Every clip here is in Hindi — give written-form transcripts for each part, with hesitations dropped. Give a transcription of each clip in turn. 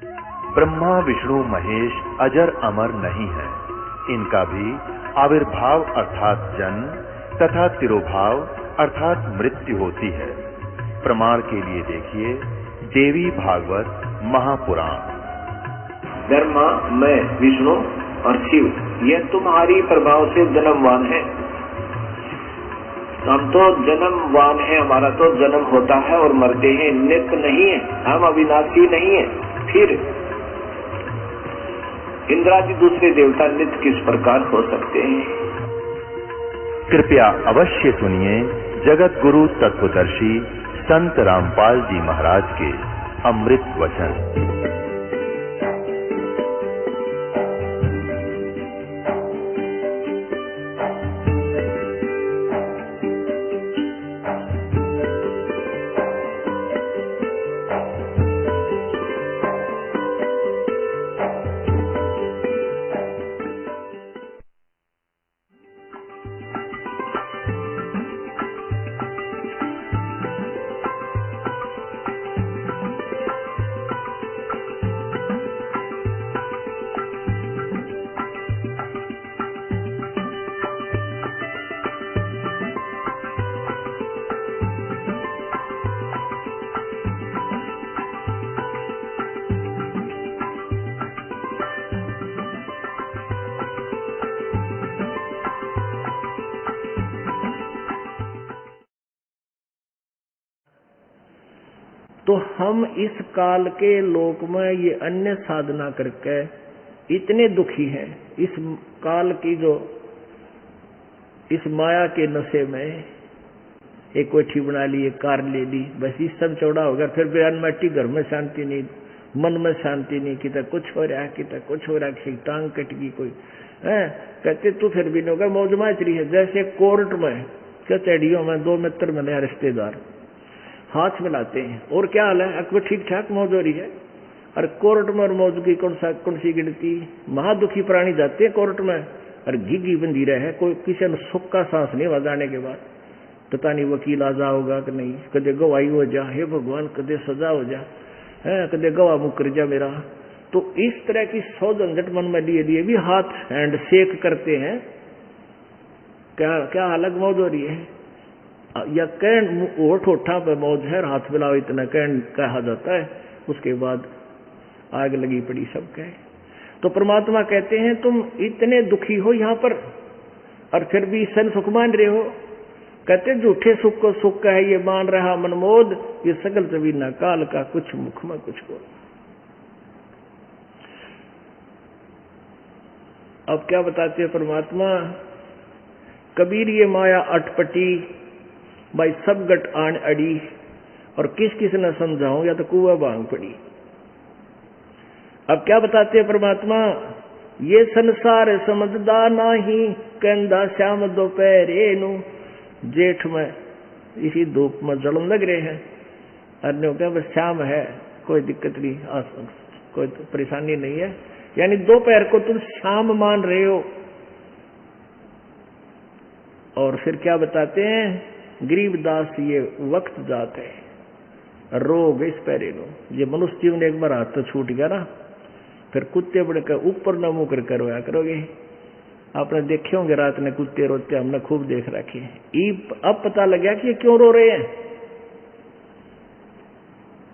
ब्रह्मा विष्णु महेश अजर अमर नहीं है। इनका भी आविर्भाव अर्थात जन्म तथा तिरोभाव अर्थात मृत्यु होती है। प्रमाण के लिए देखिए देवी भागवत महापुराण। ब्रह्मा, मैं, विष्णु और शिव यह तुम्हारी प्रभाव से जन्मवान है। हम तो जन्मवान है, हमारा तो जन्म होता है और मरते हैं, नित्य नहीं है, हम अविनाशी नहीं है। फिर इंद्रादि दूसरे देवता नित्य किस प्रकार हो सकते हैं? कृपया अवश्य सुनिए जगत गुरु तत्वदर्शी संत रामपाल जी महाराज के अमृत वचन। तो हम इस काल के लोक में ये अन्य साधना करके इतने दुखी हैं। इस काल की जो इस माया के नशे में एक कोठी बना ली, एक कार ले ली, बस इस सब चौड़ा हो गया। फिर बयान मट्टी, घर में शांति नहीं, मन में शांति नहीं, कितना कुछ हो रहा है, कितना कुछ हो रहा है, किसी टांग कट गई कोई है, कहते तू फिर भी नहीं होगा। मौज माच रही है। जैसे कोर्ट में कचहरियों में दो मित्र मिले रिश्तेदार, हाथ मिलाते हैं और क्या हाल है, अकबर ठीक ठाक मौज हो रही है। और कोर्ट में और मौज की कौन सी गिनती। महादुखी प्राणी जाते हैं कोर्ट में और घी बंधी रहे, कोई किसी ने सुख का सांस नहीं बजाने के बाद। पता नहीं वकील आजा होगा कि नहीं, कदे गवाही हो जा, हे भगवान कदे सजा हो जा, है कदे गवाह मुकर जा मेरा। तो इस तरह की 100 झंझट मन में लिए भी हाथ हैंड शेक करते हैं। क्या अलग मौज हो रही है। या कैन ठोठा पे मौज है, हाथ मिलाओ इतना कैन कहा जाता है। उसके बाद आग लगी पड़ी सब कहे। तो परमात्मा कहते हैं तुम इतने दुखी हो यहाँ पर और फिर भी सन सुख मान रहे हो। कहते झूठे सुख को सुख का है ये मान रहा मनमोद, ये सकल जमीना काल का कुछ मुख में कुछ को। अब क्या बताते हैं परमात्मा, कबीर ये माया अटपटी भाई सब गट आन अड़ी, और किस किस न समझाऊं या तो कुआ बांग पड़ी। अब क्या बताते हैं परमात्मा, ये संसार समझदा नाही, कहंदा श्याम दोपहरे नु। जेठ में इसी धूप में जलन लग रहे हैं, अन्यों क्या बस श्याम है, कोई दिक्कत नहीं, कोई परेशानी नहीं है। यानी दोपहर को तुम शाम मान रहे हो। और फिर क्या बताते हैं, गरीबदास ये वक्त जात है, रोग इस पैरे नो। ये मनुष्य जीवन एक बार हाथ तो छूट गया ना, फिर कुत्ते बढ़कर ऊपर न मुंह कर रोया करोगे। आपने देखे होंगे रात में कुत्ते रोते, हमने खूब देख रखे। अब पता लग गया कि ये क्यों रो रहे हैं।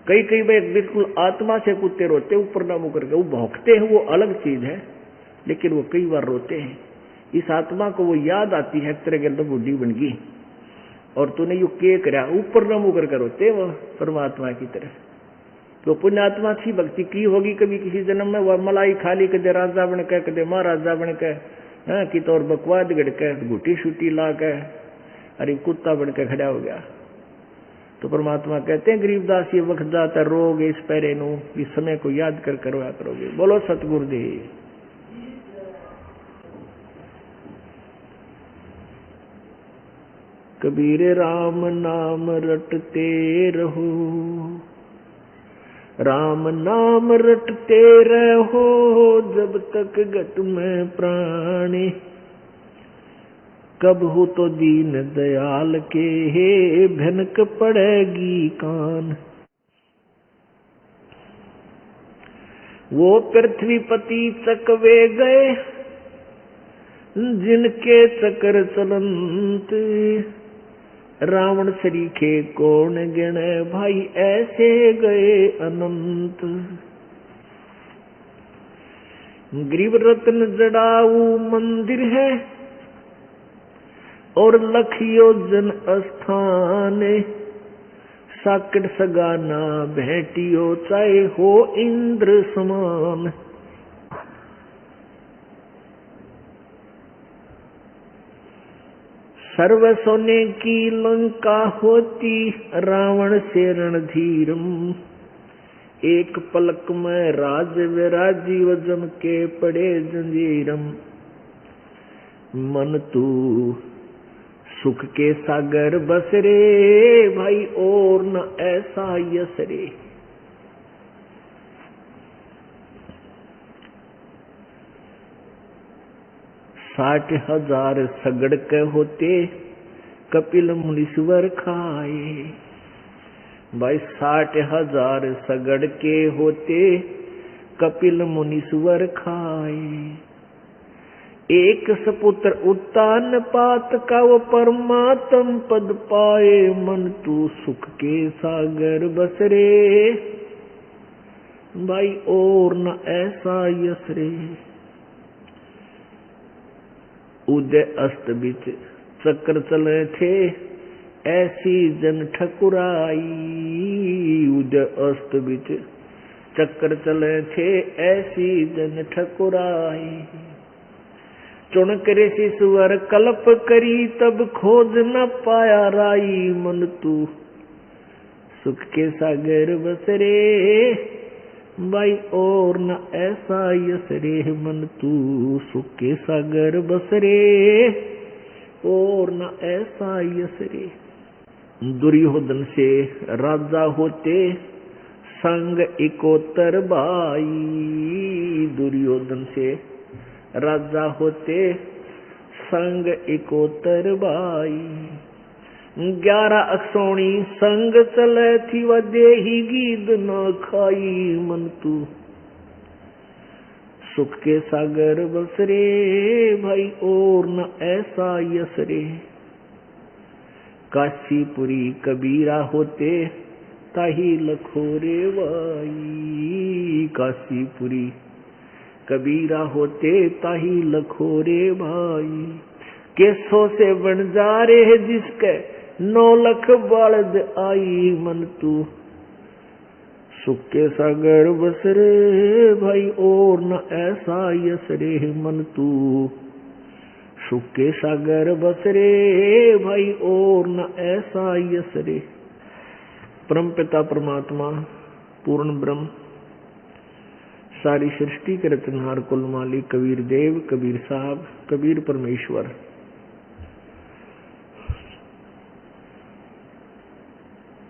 कई बार बिल्कुल आत्मा से कुत्ते रोते, ऊपर न मुंह करके। वो भौंकते हैं वो अलग चीज है, लेकिन वो कई बार रोते हैं। इस आत्मा को वो याद आती है तेरे के अंदर बुद्धि बन गई और तूने यू के करा, ऊपर न मुंह करके रोते वो परमात्मा की तरफ। तो पुण्यात्मा थी, भक्ति की होगी कभी किसी जन्म में, वह मलाई खाली कदे राजा बन के, कदे महाराजा बन के, कि तौर बकवाद गड़ के, घुटी शूटी ला के, अरे कुत्ता बन के खड़ा हो गया। तो परमात्मा कहते हैं गरीबदास ये वक्त जाता रोग इस पैरे नु, इस समय को याद कर करवा करोगे। बोलो सतगुरुदेव। कबीर राम नाम रटते रहो, राम नाम रटते रहो, जब तक घट में प्राणी, कब हो तो दीन दयाल के भनक पड़ेगी कान। वो पृथ्वीपति चकवे गए जिनके चक्र चलंत, रावण सरीखे कौन गिने भाई ऐसे गए अनंत। ग्रीव रत्न जड़ाऊ मंदिर है और लख योजन स्थान, साकट सगाना भेटियो चाहे हो इंद्र समान। सर्व सोने की लंका होती रावण से रणधीरम, एक पलक में राज विराजीव जम के पड़े जंजीरम। मन तू सुख के सागर बस रे भाई और न ऐसा यस रे। 60,000 सगड़ के होते कपिल मुनीश्वर खाए। भाई 60,000 सगड़ के होते कपिल मुनीश्वर खाए। एक सपुत्र उत्तान पात का वो परमात्म पद पाए। मन तू सुख के सागर बस रे भाई और न ऐसा यस रे। उदय अस्त बिच चक्र चले थे ऐसी जन ठकुराई। उदय अस्त बिच चक्र चले थे ऐसी जन ठकुराई। चुनक ऋषि सुअर कल्प करी तब खोज न पाया राई। मन तू सुख के सागर बस रे भाई और न ऐसा यस रे। मन तू सुख के सागर बस रे और न ऐसा यस रे। दुर्योधन से राजा होते संग 71 भाई। दुर्योधन से राजा होते संग 71 भाई। 11 अक्षौणी संग चले थी व देही गीद न खाई। मन तू सुख के सागर बस रे भाई और न ऐसा यस रे। काशीपुरी कबीरा होते ताही लखोरे भाई। काशीपुरी कबीरा होते ताही लखोरे भाई। केसों से बन जा रे जिसके 9 लाख बलद आई। मन तू सुख के सागर बस रे भाई और न ऐसा यस रे। मन तू सुख के सागर बस रे भाई और न ऐसा यस रे। परम पिता परमात्मा पूर्ण ब्रह्म सारी सृष्टि के रचनहार कुल मालिक कबीर देव कबीर साहब कबीर परमेश्वर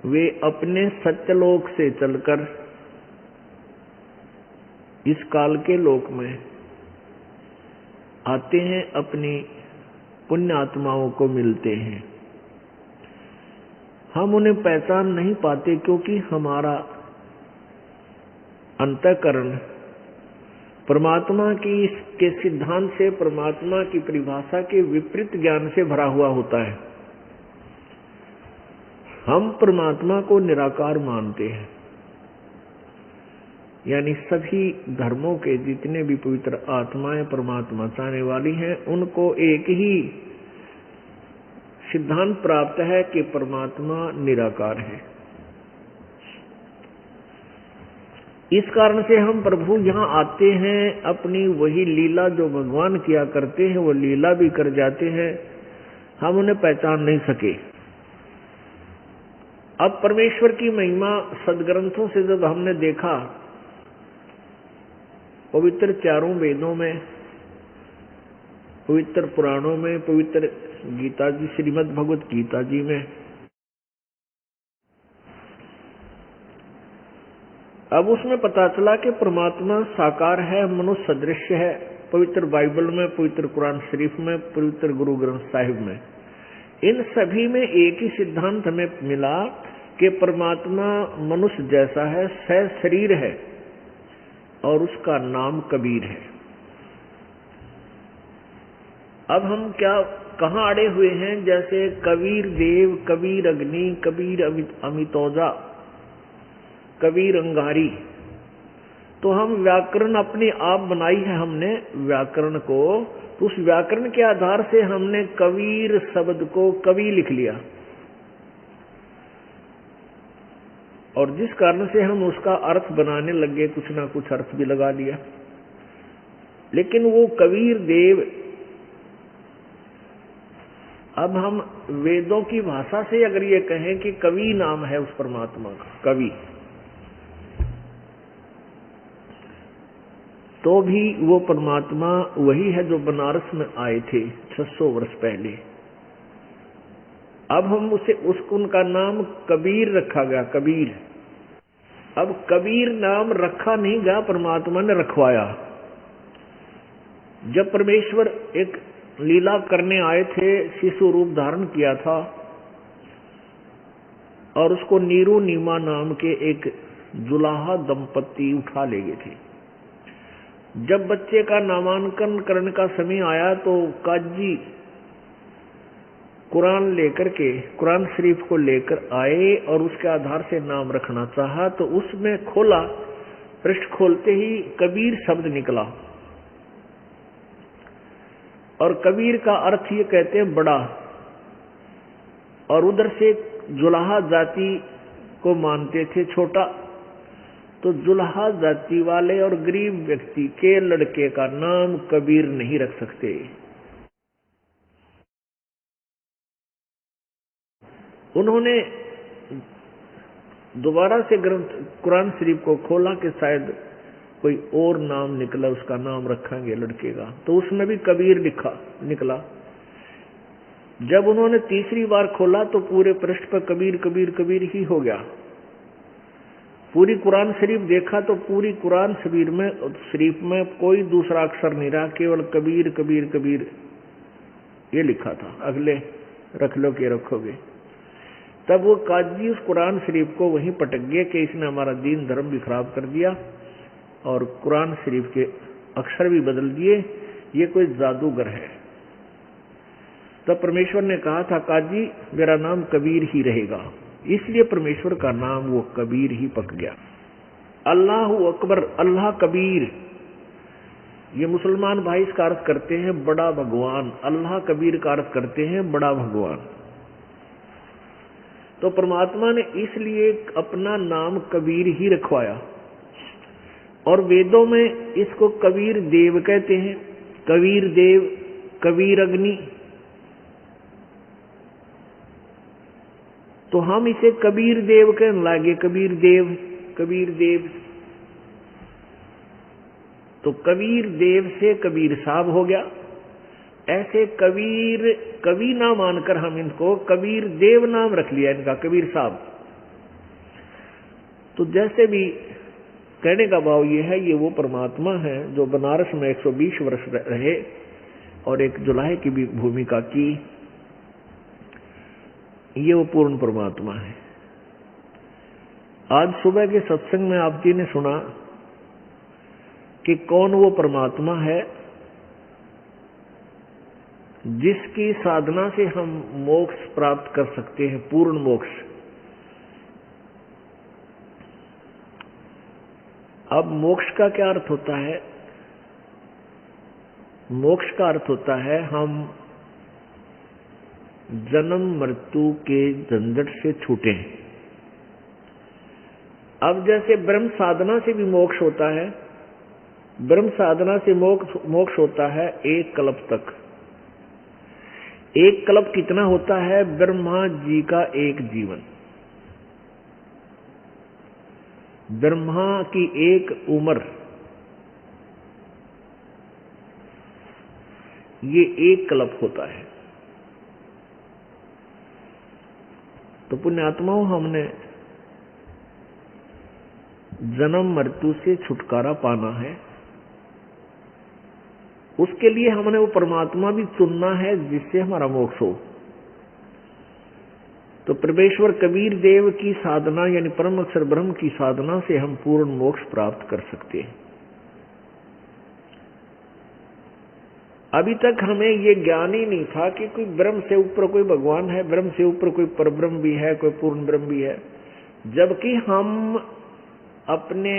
वे अपने सत्यलोक से चलकर इस काल के लोक में आते हैं, अपनी पुण्य आत्माओं को मिलते हैं। हम उन्हें पहचान नहीं पाते क्योंकि हमारा अंतःकरण परमात्मा की के सिद्धांत से परमात्मा की परिभाषा के विपरीत ज्ञान से भरा हुआ होता है। हम परमात्मा को निराकार मानते हैं, यानी सभी धर्मों के जितने भी पवित्र आत्माएं परमात्मा चाहने वाली हैं उनको एक ही सिद्धांत प्राप्त है कि परमात्मा निराकार है। इस कारण से हम प्रभु यहाँ आते हैं, अपनी वही लीला जो भगवान किया करते हैं वो लीला भी कर जाते हैं, हम उन्हें पहचान नहीं सके। अब परमेश्वर की महिमा सदग्रंथों से जब हमने देखा, पवित्र चारों वेदों में, पवित्र पुराणों में, पवित्र गीता जी श्रीमद् भगवत गीता जी में, अब उसमें पता चला कि परमात्मा साकार है, मनुष्य सदृश है। पवित्र बाइबल में, पवित्र कुरान शरीफ में, पवित्र गुरु ग्रंथ साहिब में, इन सभी में एक ही सिद्धांत हमें मिला कि परमात्मा मनुष्य जैसा है, सह शरीर है और उसका नाम कबीर है। अब हम कहाँ अड़े हुए हैं? जैसे कबीर देव, कबीर अग्नि, कबीर अमितौजा, कबीर अंगारी। तो हम व्याकरण अपने आप बनाई है हमने व्याकरण को, तो उस व्याकरण के आधार से हमने कबीर शब्द को कवि लिख लिया, और जिस कारण से हम उसका अर्थ बनाने लगे, कुछ ना कुछ अर्थ भी लगा दिया। लेकिन वो कबीर देव, अब हम वेदों की भाषा से अगर ये कहें कि कवि नाम है उस परमात्मा का, कवि, तो भी वो परमात्मा वही है जो बनारस में आए थे 600 वर्ष पहले। अब हम उनका नाम कबीर रखा गया, कबीर। अब कबीर नाम रखा नहीं गया, परमात्मा ने रखवाया। जब परमेश्वर एक लीला करने आए थे, शिशु रूप धारण किया था और उसको नीरू नीमा नाम के एक जुलाहा दंपत्ति उठा ले गए थे। जब बच्चे का नामांकन करने का समय आया तो काजी कुरान शरीफ को लेकर आए और उसके आधार से नाम रखना चाहा, तो उसमें खोला, पृष्ठ खोलते ही कबीर शब्द निकला। और कबीर का अर्थ ये कहते हैं बड़ा, और उधर से जुलाहा जाति को मानते थे छोटा, तो जुलाहा जाति वाले और गरीब व्यक्ति के लड़के का नाम कबीर नहीं रख सकते। उन्होंने दोबारा से ग्रंथ कुरान शरीफ को खोला कि शायद कोई और नाम निकला, उसका नाम रखेंगे लड़के का, तो उसमें भी कबीर निकला। जब उन्होंने तीसरी बार खोला तो पूरे पृष्ठ पर कबीर कबीर कबीर ही हो गया। पूरी कुरान शरीफ देखा तो पूरी कुरान शरीफ में कोई दूसरा अक्षर नहीं रहा, केवल कबीर कबीर कबीर ये लिखा था। अगले रख लो के रखोगे। तब वो काजी उस कुरान शरीफ को वहीं पटक गए कि इसने हमारा दीन धर्म भी खराब कर दिया और कुरान शरीफ के अक्षर भी बदल दिए, ये कोई जादूगर है। तब परमेश्वर ने कहा था, काजी मेरा नाम कबीर ही रहेगा। इसलिए परमेश्वर का नाम वो कबीर ही पक गया। अल्लाह अकबर, अल्लाह कबीर, ये मुसलमान भाई इसका अर्थ करते हैं बड़ा भगवान। अल्लाह कबीर का अर्थ करते हैं बड़ा भगवान। तो परमात्मा ने इसलिए अपना नाम कबीर ही रखवाया, और वेदों में इसको कबीर देव कहते हैं। कबीर देव, कबीर अग्नि, तो हम इसे कबीर देव कहने लगे। कबीर देव, कबीर देव, तो कबीर देव से कबीर साहब हो गया। ऐसे कबीर कवि ना मानकर हम इनको कबीर देव नाम रख लिया इनका, कबीर साहब। तो जैसे भी कहने का भाव ये है, ये वो परमात्मा है जो बनारस में 120 वर्ष रहे और एक जुलाहे की भी भूमिका की। ये वो पूर्ण परमात्मा है। आज सुबह के सत्संग में आप जी ने सुना कि कौन वो परमात्मा है जिसकी साधना से हम मोक्ष प्राप्त कर सकते हैं, पूर्ण मोक्ष। अब मोक्ष का क्या अर्थ होता है? मोक्ष का अर्थ होता है हम जन्म मृत्यु के झंझट से छूटे। अब जैसे ब्रह्म साधना से भी मोक्ष होता है, ब्रह्म साधना से मोक्ष होता है 1 कल्प तक। 1 कल्प कितना होता है? ब्रह्मा जी का 1 जीवन, ब्रह्मा की 1 उम्र, ये 1 कल्प होता है। तो पुण्यात्माओं, हमने जन्म मृत्यु से छुटकारा पाना है, उसके लिए हमने वो परमात्मा भी चुनना है जिससे हमारा मोक्ष हो। तो परमेश्वर कबीर देव की साधना यानी परम अक्षर ब्रह्म की साधना से हम पूर्ण मोक्ष प्राप्त कर सकते हैं। अभी तक हमें ये ज्ञान ही नहीं था कि कोई ब्रह्म से ऊपर कोई भगवान है, ब्रह्म से ऊपर कोई परब्रह्म भी है, कोई पूर्ण ब्रह्म भी है। जबकि हम अपने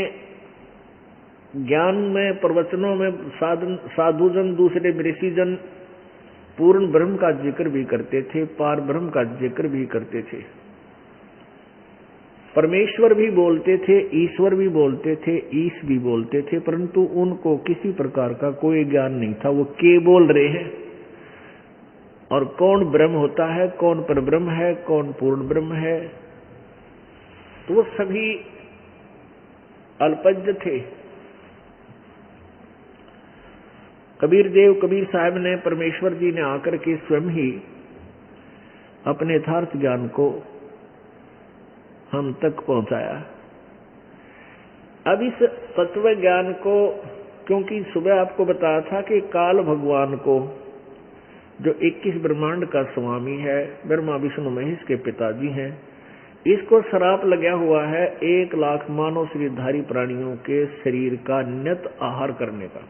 ज्ञान में, प्रवचनों में साधुजन, दूसरे ऋषिजन पूर्ण ब्रह्म का जिक्र भी करते थे, पार ब्रह्म का जिक्र भी करते थे, परमेश्वर भी बोलते थे, ईश्वर भी बोलते थे, ईश भी बोलते थे, परंतु उनको किसी प्रकार का कोई ज्ञान नहीं था। वो के बोल रहे हैं, और कौन ब्रह्म होता है, कौन परब्रह्म है, कौन पूर्ण ब्रह्म है, तो वो सभी अल्पज्ञ थे। कबीर देव, कबीर साहब ने, परमेश्वर जी ने आकर के स्वयं ही अपने यथार्थ ज्ञान को हम तक पहुंचाया। अब इस तत्व ज्ञान को, क्योंकि सुबह आपको बताया था कि काल भगवान को, जो 21 ब्रह्मांड का स्वामी है, ब्रह्मा विष्णु महेश के पिताजी हैं, इसको श्राप लगा हुआ है 1 लाख मानव शरीरधारी प्राणियों के शरीर का नित आहार करने का।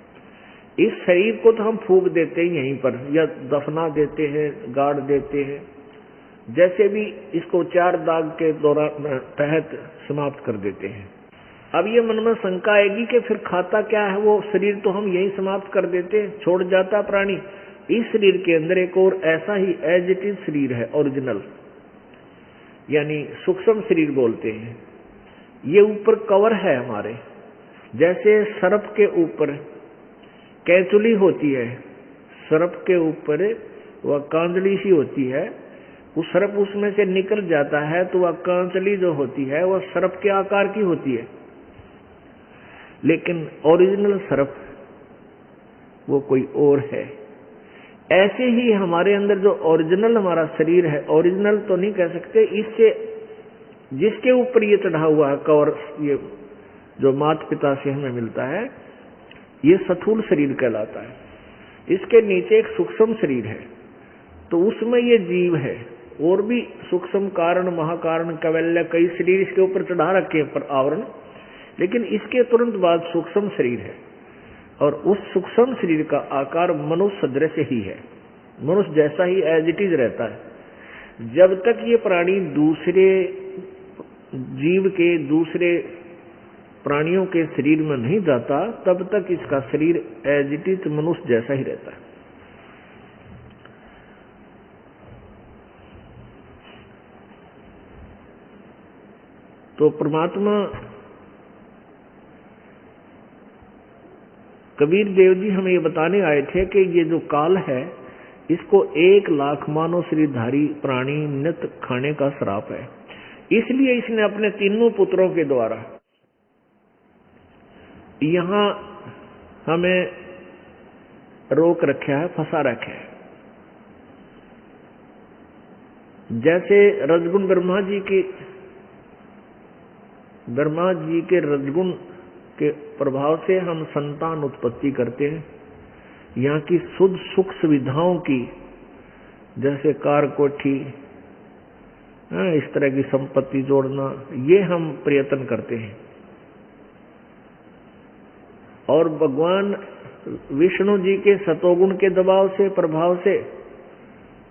इस शरीर को तो हम फूंक देते हैं यहीं पर, या दफना देते हैं, गाड़ देते हैं, जैसे भी इसको 4 दाग के दौरान तहत समाप्त कर देते हैं। अब ये मन में शंका आएगी कि फिर खाता क्या है वो शरीर, तो हम यही समाप्त कर देते हैं, छोड़ जाता प्राणी। इस शरीर के अंदर एक और ऐसा ही एज इट इज शरीर है, ओरिजिनल, यानी सूक्ष्म शरीर बोलते हैं। ये ऊपर कवर है हमारे, जैसे सर्प के ऊपर कैंचुली होती है, सर्प के ऊपर वह कांजली सी होती है, उस सर्प उसमें से निकल जाता है तो वह कांचली जो होती है वह सर्प के आकार की होती है, लेकिन ओरिजिनल सर्प वो कोई और है। ऐसे ही हमारे अंदर जो ओरिजिनल हमारा शरीर है, ओरिजिनल तो नहीं कह सकते, इससे जिसके ऊपर ये चढ़ा हुआ है कवर, ये जो माता पिता से हमें मिलता है, ये स्थूल शरीर कहलाता है। इसके नीचे एक सूक्ष्म शरीर है, तो उसमें ये जीव है, और भी सूक्ष्म कारण, महाकारण, कैवल्य, कई शरीर इसके ऊपर चढ़ा रखे हैं पर आवरण, लेकिन इसके तुरंत बाद सूक्ष्म शरीर है, और उस सूक्ष्म शरीर का आकार मनुष्य सदृश ही है, मनुष्य जैसा ही एज इट इज रहता है। जब तक ये प्राणी दूसरे जीव के, दूसरे प्राणियों के शरीर में नहीं जाता, तब तक इसका शरीर एज इट इज मनुष्य जैसा ही रहता है। तो परमात्मा कबीर देव जी हमें ये बताने आए थे कि ये जो काल है, इसको 1 लाख मानव शरीरधारी प्राणी नित खाने का श्राप है। इसलिए इसने अपने तीनों पुत्रों के द्वारा यहां हमें रोक रखा है, फंसा रखा है। जैसे रजगुण ब्रह्मा जी के रजगुण के प्रभाव से हम संतान उत्पत्ति करते हैं। यहाँ की शुद्ध सुख सुविधाओं की, जैसे कार, कोठी, इस तरह की संपत्ति जोड़ना, ये हम प्रयत्न करते हैं। और भगवान विष्णु जी के सतोगुण के दबाव से, प्रभाव से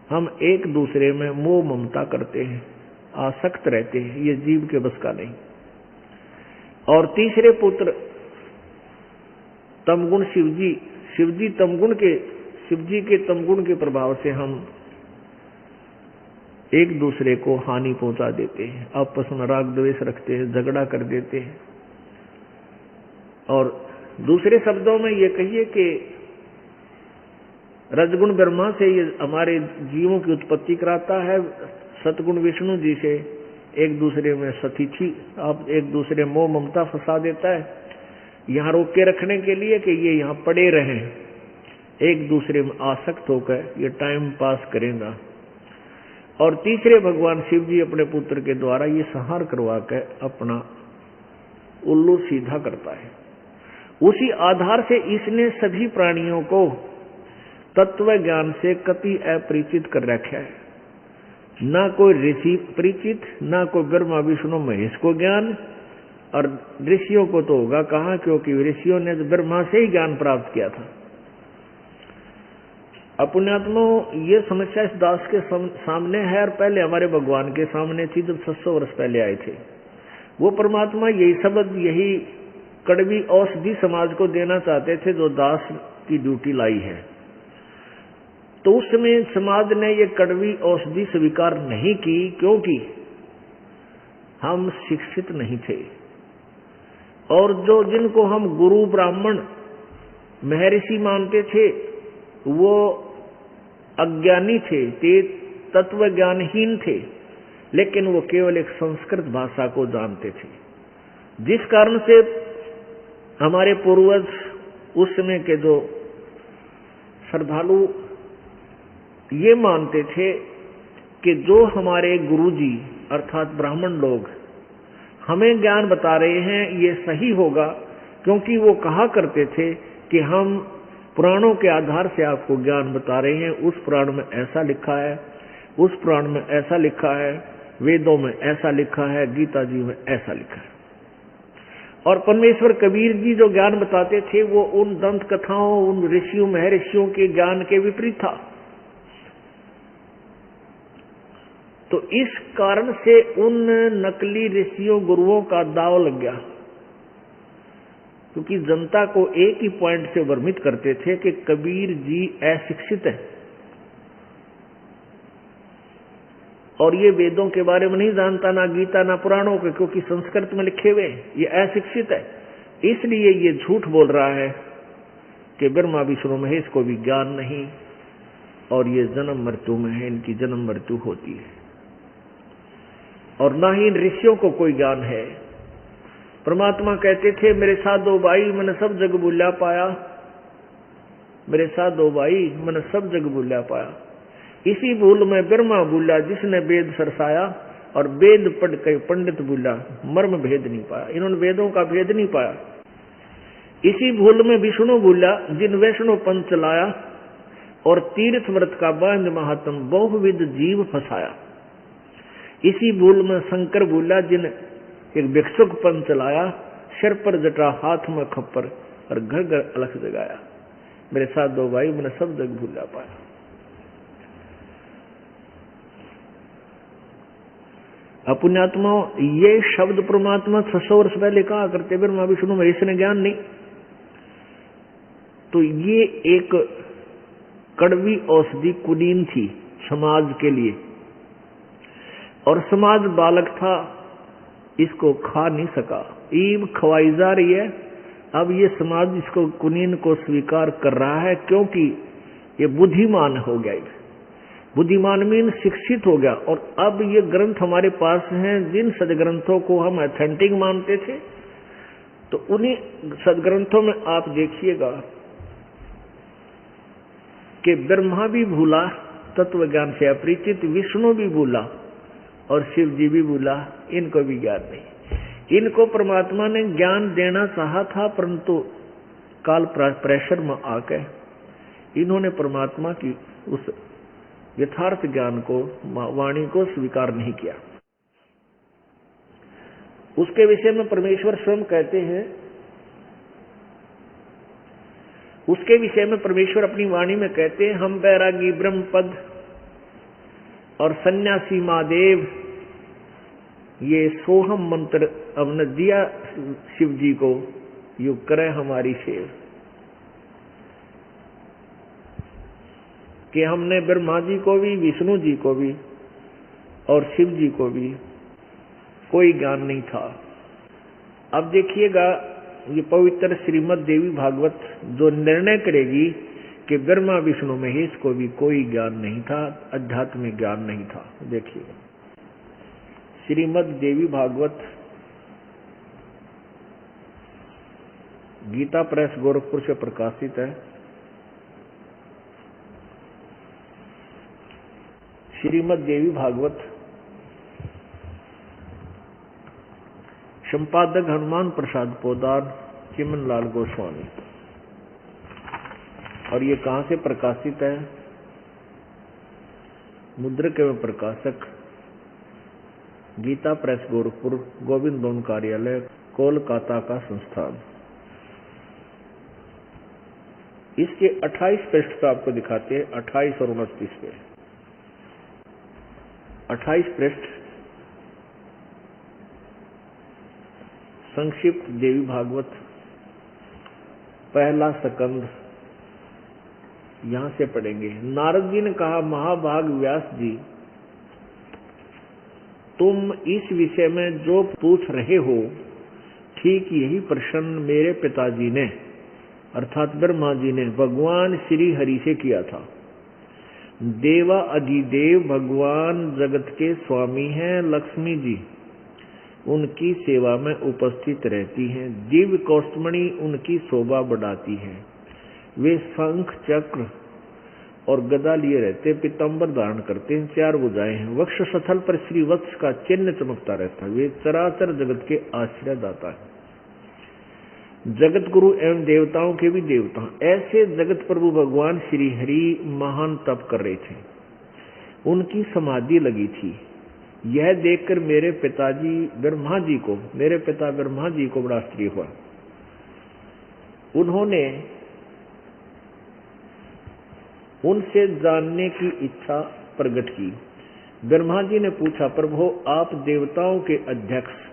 हम एक दूसरे में मोह ममता करते हैं, आसक्त रहते हैं। ये जीव के बस का नहीं। और तीसरे पुत्र तमगुण शिवजी के तमगुण के प्रभाव से हम एक दूसरे को हानि पहुंचा देते हैं, आपस में राग द्वेष रखते हैं, झगड़ा कर देते हैं। और दूसरे शब्दों में ये कहिए कि रजगुण ब्रह्मा से ये हमारे जीवों की उत्पत्ति कराता है, सतगुण विष्णु जी से एक दूसरे में सतीथी, आप एक दूसरे मोह ममता फंसा देता है, यहाँ रोक के रखने के लिए कि ये यहाँ पड़े रहें, एक दूसरे में आसक्त होकर ये टाइम पास करेगा। और तीसरे भगवान शिव जी अपने पुत्र के द्वारा ये संहार करवा कर अपना उल्लू सीधा करता है। उसी आधार से इसने सभी प्राणियों को तत्व ज्ञान से कति अपरिचित कर रखा है। ना कोई ऋषि परिचित, ना कोई ब्रह्मा विष्णु महेश को ज्ञान, और ऋषियों को तो होगा कहाँ, क्योंकि ऋषियों ने ब्रह्मा से ही ज्ञान प्राप्त किया था। अपुण्यात्माओं, ये समस्या इस दास के सामने है और पहले हमारे भगवान के सामने थी जब 600 वर्ष पहले आए थे। वो परमात्मा यही शब्द, यही कड़वी औषधि समाज को देना चाहते थे जो दास की ड्यूटी लाई है। तो उस समय समाज ने ये कड़वी औषधि स्वीकार नहीं की क्योंकि हम शिक्षित नहीं थे, और जो जिनको हम गुरु ब्राह्मण महर्षि मानते थे वो अज्ञानी थे, तत्व ज्ञानहीन थे, लेकिन वो केवल एक संस्कृत भाषा को जानते थे, जिस कारण से हमारे पूर्वज उस समय के जो श्रद्धालु ये मानते थे कि जो हमारे गुरुजी अर्थात ब्राह्मण लोग हमें ज्ञान बता रहे हैं ये सही होगा, क्योंकि वो कहा करते थे कि हम पुराणों के आधार से आपको ज्ञान बता रहे हैं, उस पुराण में ऐसा लिखा है, उस पुराण में ऐसा लिखा है, वेदों में ऐसा लिखा है, गीता जी में ऐसा लिखा है। और परमेश्वर कबीर जी जो ज्ञान बताते थे वो उन दंत कथाओं, उन ऋषियों महर्षियों के ज्ञान के विपरीत था। तो इस कारण से उन नकली ऋषियों गुरुओं का दाव लग गया, क्योंकि जनता को एक ही पॉइंट से भ्रमित करते थे कि कबीर जी अशिक्षित है और ये वेदों के बारे में नहीं जानता, ना गीता ना पुराणों के, क्योंकि संस्कृत में लिखे हुए, ये अशिक्षित है, इसलिए ये झूठ बोल रहा है कि ब्रह्मा विष्णु महेश को भी ज्ञान नहीं और ये जन्म मृत्यु में है, इनकी जन्म मृत्यु होती है, और ना ही इन ऋषियों को कोई ज्ञान है। परमात्मा कहते थे मेरे साथ दो भाई मैंने सब जग भूला पाया, मेरे साथ दो भाई मैंने सब जग भूला पाया। इसी भूल में ब्रह्मा भूला जिसने वेद सरसाया, और वेद पढ़ के पंडित भूला मर्म भेद नहीं पाया। इन्होंने वेदों का भेद नहीं पाया। इसी भूल में विष्णु भूला जिन वैष्णव पंथ चलाया, और तीर्थ व्रत का बांध महात्म बहुविध जीव फंसाया। इसी भूल में शंकर भूला जिन एक भिक्षुक पंथ चलाया, सिर पर जटा हाथ में खप्पर और घर घर अलख जगाया। मेरे साथ दो भाई मैंने सब जग भूला पाया। अपुण्यात्माओं, ये शब्द परमात्मा 600 वर्ष पहले कहा करते, ब्रह्मा विष्णु महेश ने ज्ञान नहीं। तो ये एक कड़वी औषधि कुलीन थी समाज के लिए, और समाज बालक था, इसको खा नहीं सका, ईब खवाई जा रही है। अब ये समाज इसको कुलीन को स्वीकार कर रहा है क्योंकि ये बुद्धिमान हो गया, बुद्धिमान मीन शिक्षित हो गया। और अब ये ग्रंथ हमारे पास हैं, जिन सदग्रंथों को हम ऑथेंटिक मानते थे, तो उन्हीं सदग्रंथों में आप देखिएगा कि ब्रह्मा भी भूला, तत्व ज्ञान से अपरिचित, विष्णु भी भूला और शिव जी भी भूला, इनको भी ज्ञान नहीं। इनको परमात्मा ने ज्ञान देना चाहा था, परंतु काल प्रेशर में आकर इन्होंने परमात्मा की उस यथार्थ ज्ञान को, वाणी को स्वीकार नहीं किया। उसके विषय में परमेश्वर स्वयं कहते हैं, उसके विषय में परमेश्वर अपनी वाणी में कहते हैं, हम बैरागी ब्रह्म पद और सन्यासी महादेव ये सोहम मंत्र अब न दिया शिव जी को, युग करे हमारी सेव। कि हमने ब्रह्मा जी को भी, विष्णु जी को भी और शिव जी को भी कोई ज्ञान नहीं था। अब देखिएगा ये पवित्र श्रीमद् देवी भागवत जो निर्णय करेगी कि ब्रह्मा विष्णु महेश को भी कोई ज्ञान नहीं था, आध्यात्मिक ज्ञान नहीं था। देखिएगा श्रीमद् देवी भागवत, गीता प्रेस गोरखपुर से प्रकाशित है। श्रीमद् देवी भागवत, संपादक हनुमान प्रसाद पोदार, चिमन लाल गोस्वामी। और ये कहां से प्रकाशित है? मुद्रक एवं प्रकाशक गीता प्रेस गोरखपुर, गोविंद भवन कार्यालय, कोलकाता का संस्थान। इसके 28 पृष्ठ पे आपको दिखाते हैं, 28 और 29 पे। 28 पृष्ठ संक्षिप्त देवी भागवत, पहला स्कंद, यहां से पढ़ेंगे। नारद जी ने कहा, महाभाग व्यास जी, तुम इस विषय में जो पूछ रहे हो, ठीक यही प्रश्न मेरे पिताजी ने अर्थात ब्रह्मा जी ने भगवान श्री हरि से किया था। देवा अधिदेव भगवान जगत के स्वामी हैं, लक्ष्मी जी उनकी सेवा में उपस्थित रहती हैं, दिव्य कौस्तुमणि उनकी शोभा बढ़ाती है। वे शंख चक्र और गदा लिए रहते, पीताम्बर धारण करते हैं, 4 भुजाएं हैं, वक्ष स्थल पर श्री वत्स का चिन्ह चमकता रहता है। वे चराचर जगत के आश्रय दाता है, जगत गुरु एवं देवताओं के भी देवता। ऐसे जगत प्रभु भगवान श्री हरि महान तप कर रहे थे, उनकी समाधि लगी थी। यह देखकर मेरे पिताजी ब्रह्मा जी को, मेरे पिता ब्रह्मा जी को बड़ा आश्चर्य हुआ। उन्होंने उनसे जानने की इच्छा प्रकट की। ब्रह्मा जी ने पूछा, प्रभु आप देवताओं के अध्यक्ष,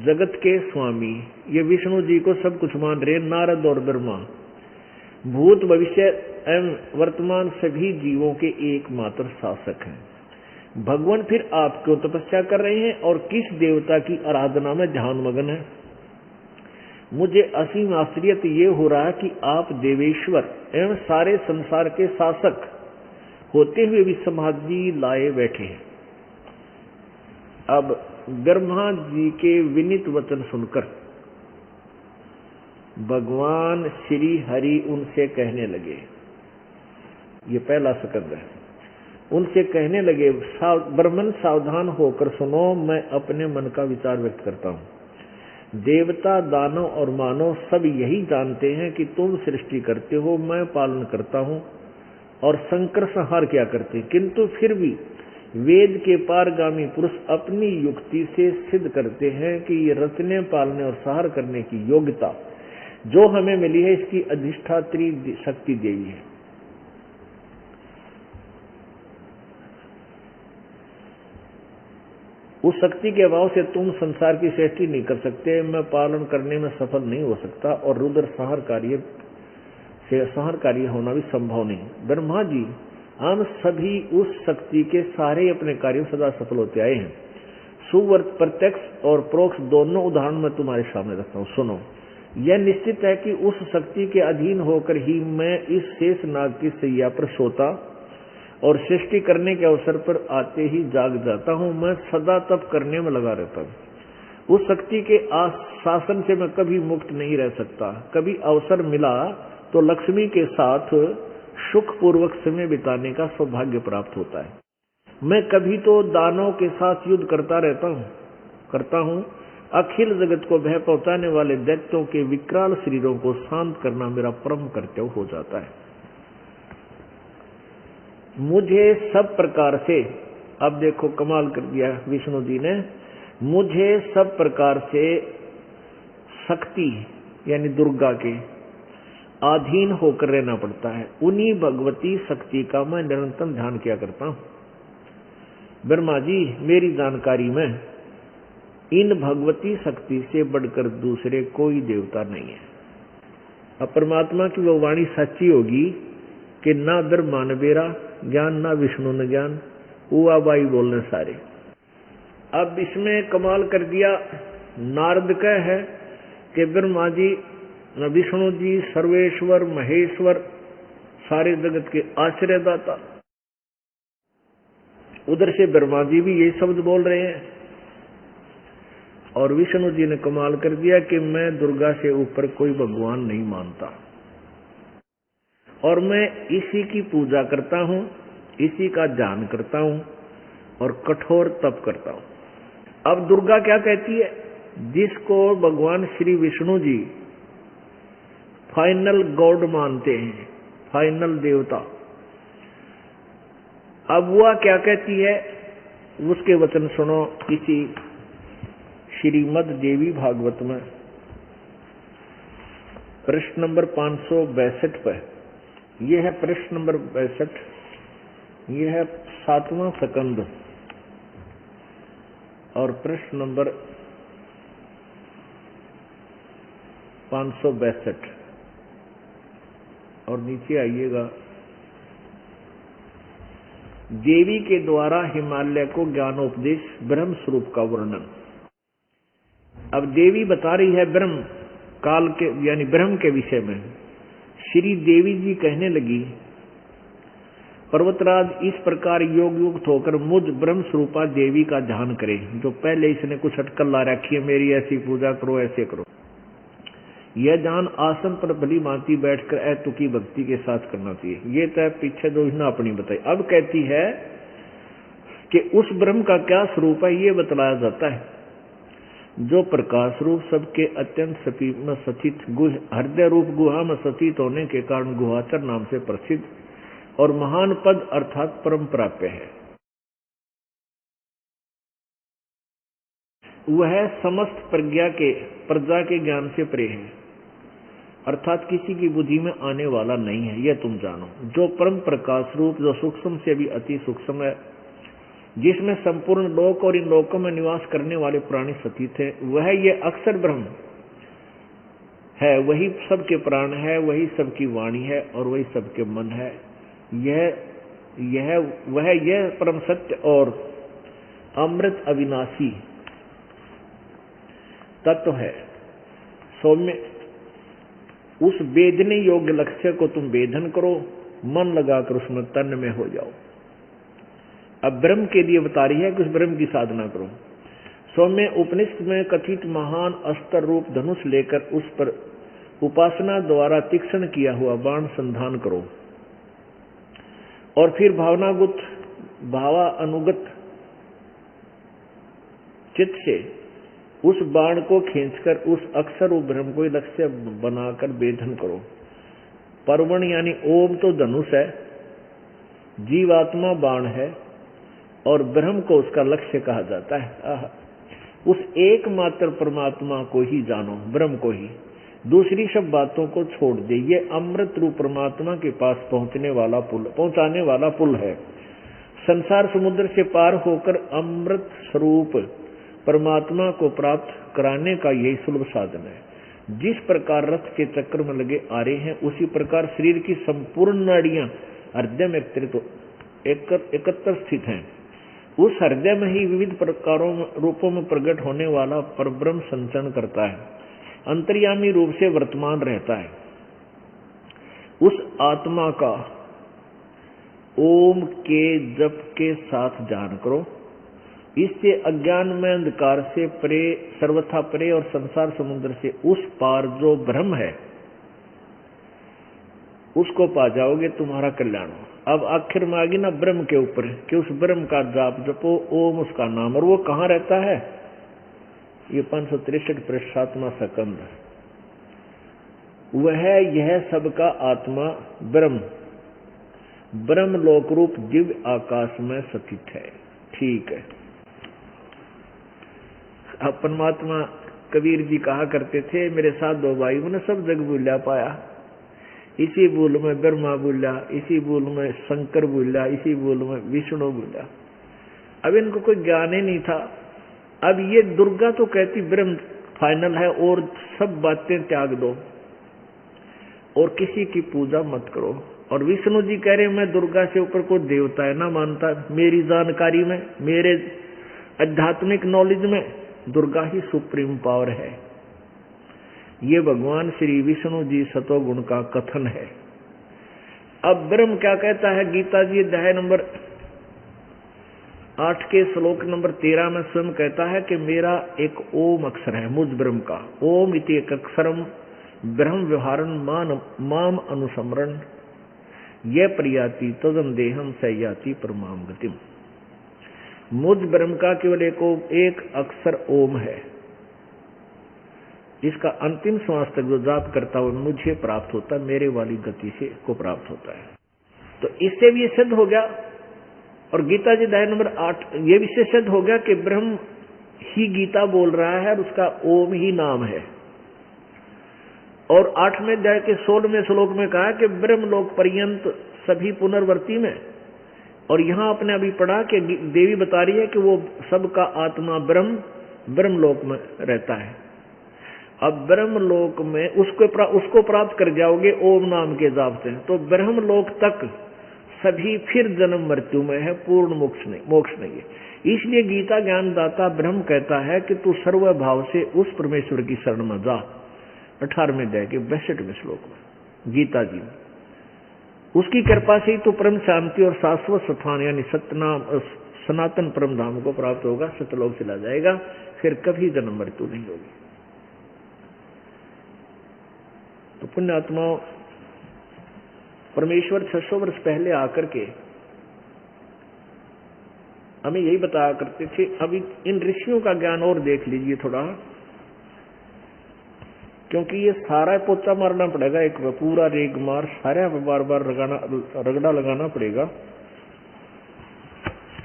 जगत के स्वामी, ये विष्णु जी को सब कुछ मान रहे, नारद और ब्रह्मा, भूत भविष्य एवं वर्तमान सभी जीवों के एकमात्र शासक हैं। भगवान फिर आप क्यों तपस्या कर रहे हैं और किस देवता की आराधना में ध्यान मगन है? मुझे असीम आश्चर्य ये हो रहा है कि आप देवेश्वर एवं सारे संसार के शासक होते हुए भी समाधि लाए बैठे हैं। अब ब्रह्मा जी के विनीत वचन सुनकर भगवान श्री हरि उनसे कहने लगे, ये पहला स्कंद है, उनसे कहने लगे, ब्राह्मण सावधान होकर सुनो, मैं अपने मन का विचार व्यक्त करता हूँ। देवता दानव और मानव सब यही जानते हैं कि तुम सृष्टि करते हो, मैं पालन करता हूँ और संकर संहार क्या करते, किंतु फिर भी वेद के पारगामी पुरुष अपनी युक्ति से सिद्ध करते हैं कि ये रचने पालने और संहार करने की योग्यता जो हमें मिली है, इसकी अधिष्ठात्री शक्ति देवी है। उस शक्ति के अभाव से तुम संसार की सृष्टि नहीं कर सकते, मैं पालन करने में सफल नहीं हो सकता और रुद्र संहार कार्य होना भी संभव नहीं। ब्रह्मा जी, हम सभी उस शक्ति के सारे अपने कार्यों सदा सफल होते आए हैं। सुवर्त प्रत्यक्ष और प्रोक्ष दोनों उदाहरण मैं तुम्हारे सामने रखता हूँ, सुनो। यह निश्चित है कि उस शक्ति के अधीन होकर ही मैं इस शेष नाग की सैया पर सोता और सृष्टि करने के अवसर पर आते ही जाग जाता हूँ। मैं सदा तप करने में लगा रहता हूँ। उस शक्ति के शासन से मैं कभी मुक्त नहीं रह सकता। कभी अवसर मिला तो लक्ष्मी के साथ सुखपूर्वक समय बिताने का सौभाग्य प्राप्त होता है। मैं कभी तो दानों के साथ युद्ध करता हूँ। अखिल जगत को भय पहुंचाने वाले दैत्यों के विकराल शरीरों को शांत करना मेरा परम कर्तव्य हो जाता है। मुझे सब प्रकार से, अब देखो कमाल कर दिया विष्णु जी ने, मुझे सब प्रकार से शक्ति यानी दुर्गा के अधीन होकर रहना पड़ता है। उन्हीं भगवती शक्ति का मैं निरंतर ध्यान किया करता हूँ। ब्रह्मा जी, मेरी जानकारी में इन भगवती शक्ति से बढ़कर दूसरे कोई देवता नहीं है। अब परमात्मा की वो वाणी सच्ची होगी कि ना ब्रह्मा ने बेरा ज्ञान, ना विष्णु ने ज्ञान, उआ बाई बोलने सारे। अब इसमें कमाल कर दिया, नारद का है कि ब्रह्मा जी, विष्णु जी सर्वेश्वर महेश्वर, सारे जगत के आश्रयदाता। उधर से ब्रह्मा जी भी यही शब्द बोल रहे हैं और विष्णु जी ने कमाल कर दिया कि मैं दुर्गा से ऊपर कोई भगवान नहीं मानता और मैं इसी की पूजा करता हूँ, इसी का ध्यान करता हूँ और कठोर तप करता हूँ। अब दुर्गा क्या कहती है? जिसको भगवान श्री विष्णु जी फाइनल गॉड मानते हैं, फाइनल देवता, अब वह क्या कहती है उसके वचन सुनो इसी श्रीमद् देवी भागवत में। प्रश्न नंबर 562 पर, यह है प्रश्न नंबर 62, यह है 7वां स्कंद और प्रश्न नंबर 562 और नीचे आइएगा, देवी के द्वारा हिमालय को ज्ञानोपदेश ब्रह्म स्वरूप का वर्णन। अब देवी बता रही है ब्रह्म काल के यानी ब्रह्म के विषय में। श्री देवी जी कहने लगी, पर्वतराज इस प्रकार योग युक्त होकर मुझ ब्रह्म स्वरूपा देवी का ध्यान करे। जो पहले इसने कुछ अटकल ला रखी है, मेरी ऐसी पूजा करो, ऐसे करो, यह ध्यान आसन पर भली भांति बैठकर अतुकी भक्ति के साथ करना चाहिए। ये तो पीछे जो इसने अपनी बताई। अब कहती है कि उस ब्रह्म का क्या स्वरूप है, ये बतलाया जाता है, जो प्रकाश रूप सबके अत्यंत समीप में स्थित हृदय रूप गुहा में स्थित होने के कारण गुहाचर नाम से प्रसिद्ध और महान पद अर्थात परम प्राप्य है। वह समस्त प्रजा के ज्ञान से परे है, अर्थात किसी की बुद्धि में आने वाला नहीं है, यह तुम जानो। जो परम प्रकाश रूप, जो सूक्ष्म से भी अति सूक्ष्म है, जिसमें संपूर्ण लोक और इन लोकों में निवास करने वाले प्राणी स्थित है, वह ये अक्षर ब्रह्म है। वही सबके प्राण है, वही सबकी वाणी है और वही सबके मन है। यह परम सत्य और अमृत अविनाशी तत्व है। सौम्य उस वेदने योग्य लक्ष्य को तुम वेदन करो, मन लगाकर उसमें तन्मय में हो जाओ। अब ब्रह्म के लिए बता रही है कि उस ब्रह्म की साधना करो। सौम्य उपनिषद में कथित महान अस्त्र रूप धनुष लेकर उस पर उपासना द्वारा तीक्ष्ण किया हुआ बाण संधान करो और फिर भावानुगत चित्त से उस बाण को खींचकर उस अक्षर रूप ब्रह्म को लक्ष्य बनाकर वेधन करो। परवण यानी ओम तो धनुष है, जीवात्मा बाण है और ब्रह्म को उसका लक्ष्य कहा जाता है। उस एकमात्र परमात्मा को ही जानो, ब्रह्म को ही, दूसरी सब बातों को छोड़ दे। ये अमृत रूप परमात्मा के पास पहुंचाने वाला पुल है। संसार समुद्र से पार होकर अमृत स्वरूप परमात्मा को प्राप्त कराने का यही सुलभ साधन है। जिस प्रकार रथ के चक्र में लगे आ रहे हैं, उसी प्रकार शरीर की संपूर्ण नाड़ियां हृदय में एकत्र स्थित हैं। उस हृदय में ही विविध प्रकारों रूपों में प्रकट होने वाला परब्रह्म संचरण करता है, अंतर्यामी रूप से वर्तमान रहता है। उस आत्मा का ओम के जप के साथ ध्यान करो। इससे अज्ञान में अंधकार से परे, सर्वथा परे और संसार समुद्र से उस पार जो ब्रह्म है उसको पा जाओगे, तुम्हारा कल्याण हो। अब आखिर में आ गई ना ब्रह्म के ऊपर कि उस ब्रह्म का जाप जपो, ओम उसका नाम, और वो कहाँ रहता है? ये 563 पृष्ठ 7वां स्कंद। वह यह सबका आत्मा ब्रह्म लोक रूप दिव्य आकाश में स्थित है। ठीक है। अब परमात्मा कबीर जी कहा करते थे, मेरे साथ दो भाई उन्हें सब जग भूला पाया, इसी भूल में ब्रह्मा भूला, इसी भूल में शंकर भूला, इसी भूल में विष्णु भूला। अब इनको कोई ज्ञान ही नहीं था। अब ये दुर्गा तो कहती ब्रह्म फाइनल है और सब बातें त्याग दो और किसी की पूजा मत करो। और विष्णु जी कह रहे मैं दुर्गा से ऊपर कोई देवता है ना मानता। मेरी जानकारी में, मेरे आध्यात्मिक नॉलेज में दुर्गा ही सुप्रीम पावर है। ये भगवान श्री विष्णु जी सतोगुण का कथन है। अब ब्रह्म क्या कहता है? गीता जी अध्याय नंबर 8 के श्लोक नंबर 13 में स्वयं कहता है कि मेरा एक ओम अक्षर है, मुझ ब्रह्म का। ओम इति एक अक्षरम ब्रह्म व्यवहारन माम अनुसमरण ये प्रियाति तदन देहम सयाति परमाम गतिम। मुझ ब्रह्म का केवल एक अक्षर ओम है। इसका अंतिम श्वास तक जो जाप करता हुआ मुझे प्राप्त होता है, मेरे वाली गति से को प्राप्त होता है। तो इससे भी ये सिद्ध हो गया। और गीता जी अध्याय नंबर 8 ये भी सिद्ध हो गया कि ब्रह्म ही गीता बोल रहा है और उसका ओम ही नाम है। और 8वें अध्याय के 16वें श्लोक में कहा कि ब्रह्मलोक पर्यंत सभी पुनर्वर्ती में। और यहाँ आपने अभी पढ़ा कि देवी बता रही है कि वो सबका आत्मा ब्रह्मलोक में रहता है। अब ब्रह्मलोक में उसको प्राप्त कर जाओगे ओम नाम के जाप से, तो ब्रह्मलोक तक सभी फिर जन्म मृत्यु में है, पूर्ण मोक्ष नहीं है। इसलिए गीता ज्ञानदाता ब्रह्म कहता है कि तू सर्वभाव से उस परमेश्वर की शरण में जा। 18वें अध्याय के 62वें श्लोक में गीता जी में, उसकी कृपा से ही तो परम शांति और शाश्वत स्थान यानी सनातन परम धाम को प्राप्त होगा, सतलोक चला जाएगा, फिर कभी जन्म मृत्यु नहीं होगी। तो पुण्यात्मा परमेश्वर 600 वर्ष पहले आकर के हमें यही बताया करते थे। अभी इन ऋषियों का ज्ञान और देख लीजिए थोड़ा, क्योंकि ये सारा पोचा मारना पड़ेगा, एक पूरा रेग मार सारे बार बार रगड़ा लगाना पड़ेगा,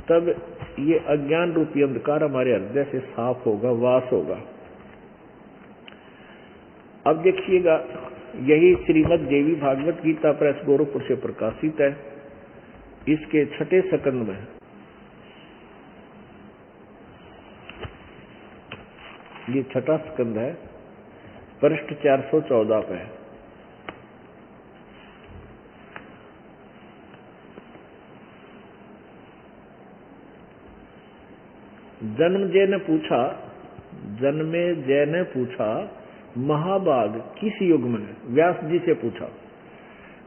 तब ये अज्ञान रूपी अंधकार हमारे हृदय से साफ होगा, वास होगा। अब देखिएगा, यही श्रीमद् देवी भागवत गीता प्रेस गोरखपुर से प्रकाशित है। इसके 6ठे स्कंद में ये 6ठा स्कंद है, पृष्ठ 414 पे है। जन्मेजय ने पूछा महाभाग किस युग में, व्यास जी से पूछा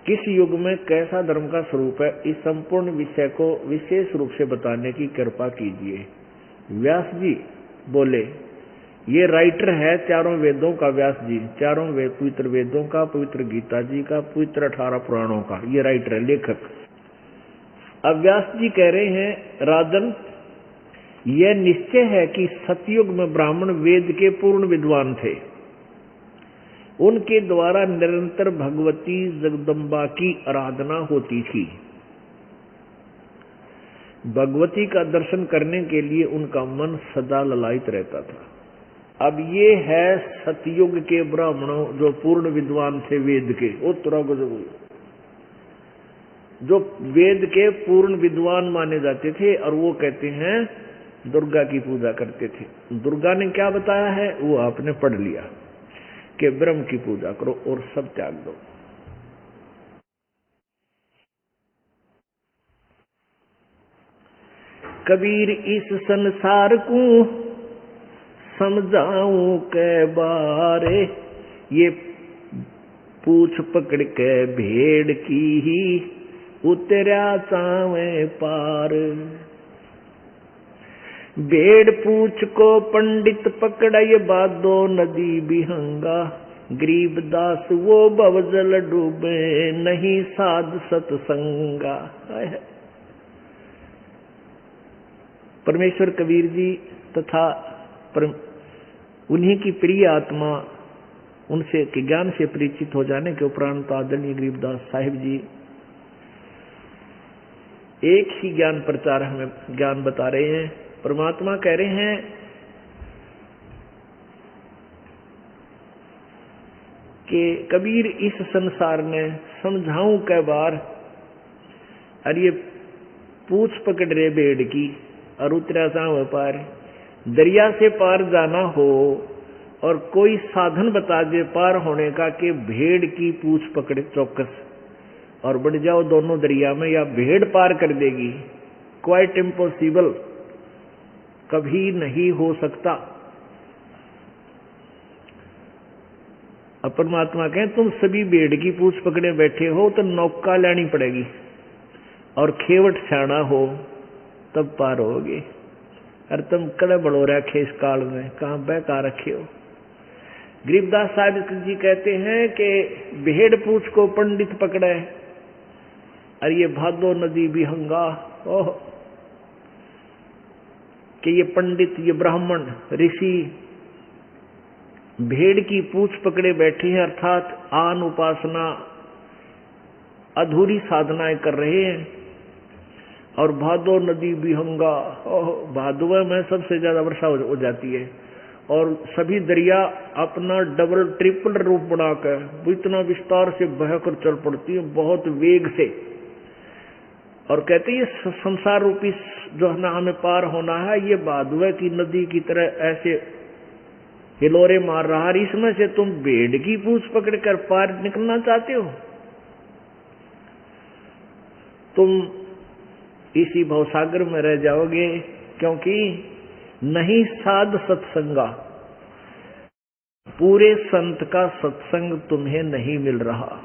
किस युग में कैसा धर्म का स्वरूप है, इस संपूर्ण विषय को विशेष रूप से बताने की कृपा कीजिए। व्यास जी बोले, ये राइटर है चारों वेदों का, व्यास जी चारों पवित्र वेदों का, पवित्र गीता जी का, पवित्र 18 पुराणों का ये राइटर है, लेखक। अब व्यास जी कह रहे हैं, राजन यह निश्चय है कि सतयुग में ब्राह्मण वेद के पूर्ण विद्वान थे। उनके द्वारा निरंतर भगवती जगदम्बा की आराधना होती थी। भगवती का दर्शन करने के लिए उनका मन सदा ललायित रहता था। अब ये है सतयुग के ब्राह्मणों जो पूर्ण विद्वान थे वेद के, जो वेद के पूर्ण विद्वान माने जाते थे, और वो कहते हैं दुर्गा की पूजा करते थे। दुर्गा ने क्या बताया है वो आपने पढ़ लिया कि ब्रह्म की पूजा करो और सब त्याग दो। कबीर इस संसार को समझाऊं के बारे, ये पूछ पकड़ के भेड़ की ही उतरा चावे पार। भेड़ पूछ को पंडित पकड़ाए बादो नदी बिहंगा, गरीब दास वो भवजल डूबे नहीं साध सत्संगा। परमेश्वर कबीर जी तथा उन्हीं की प्रिय आत्मा, उनसे के ज्ञान से परिचित हो जाने के उपरांत आदरणीय गरीबदास साहिब जी एक ही ज्ञान प्रचार हमें ज्ञान बता रहे हैं। परमात्मा कह रहे हैं कि कबीर इस संसार ने समझाऊं कै बार, और ये पूछ पकड़ रहे भेड़ की और उतरा चाव पार। दरिया से पार जाना हो और कोई साधन बता दे पार होने का कि भेड़ की पूछ पकड़े चौकस और बढ़ जाओ दोनों दरिया में, या भेड़ पार कर देगी, क्वाइट इम्पॉसिबल, कभी नहीं हो सकता। अब परमात्मा कहें तुम सभी भेड़ की पूछ पकड़े बैठे हो तो नौका लेनी पड़ेगी और खेवट छाना हो तब पार होगे। अरे तुम कड़े बड़ो रखे इस काल में, कहां बहका रखे हो। गरीबदास साहिब जी कहते हैं कि भेड़ पूछ को पंडित पकड़े, अरे ये भादो नदी बिहंगा, ओह कि ये पंडित, ये ब्राह्मण ऋषि भेड़ की पूछ पकड़े बैठे हैं, अर्थात आन उपासना अधूरी साधनाएं कर रहे हैं। और भादो नदी बिहंगा, भादुआ में सबसे ज्यादा वर्षा हो जाती है, और सभी दरिया अपना डबल ट्रिपल रूप बनाकर इतना विस्तार से बहकर चल पड़ती है, बहुत वेग से। और कहते हैं ये संसार रूपी जो है ना हमें पार होना है, ये बादुए की नदी की तरह ऐसे हिलोरे मार रहा है। इसमें से तुम भेड़ की पूंछ पकड़कर पार निकलना चाहते हो? तुम इसी भवसागर में रह जाओगे, क्योंकि नहीं साध सत्संगा, पूरे संत का सत्संग तुम्हें नहीं मिल रहा।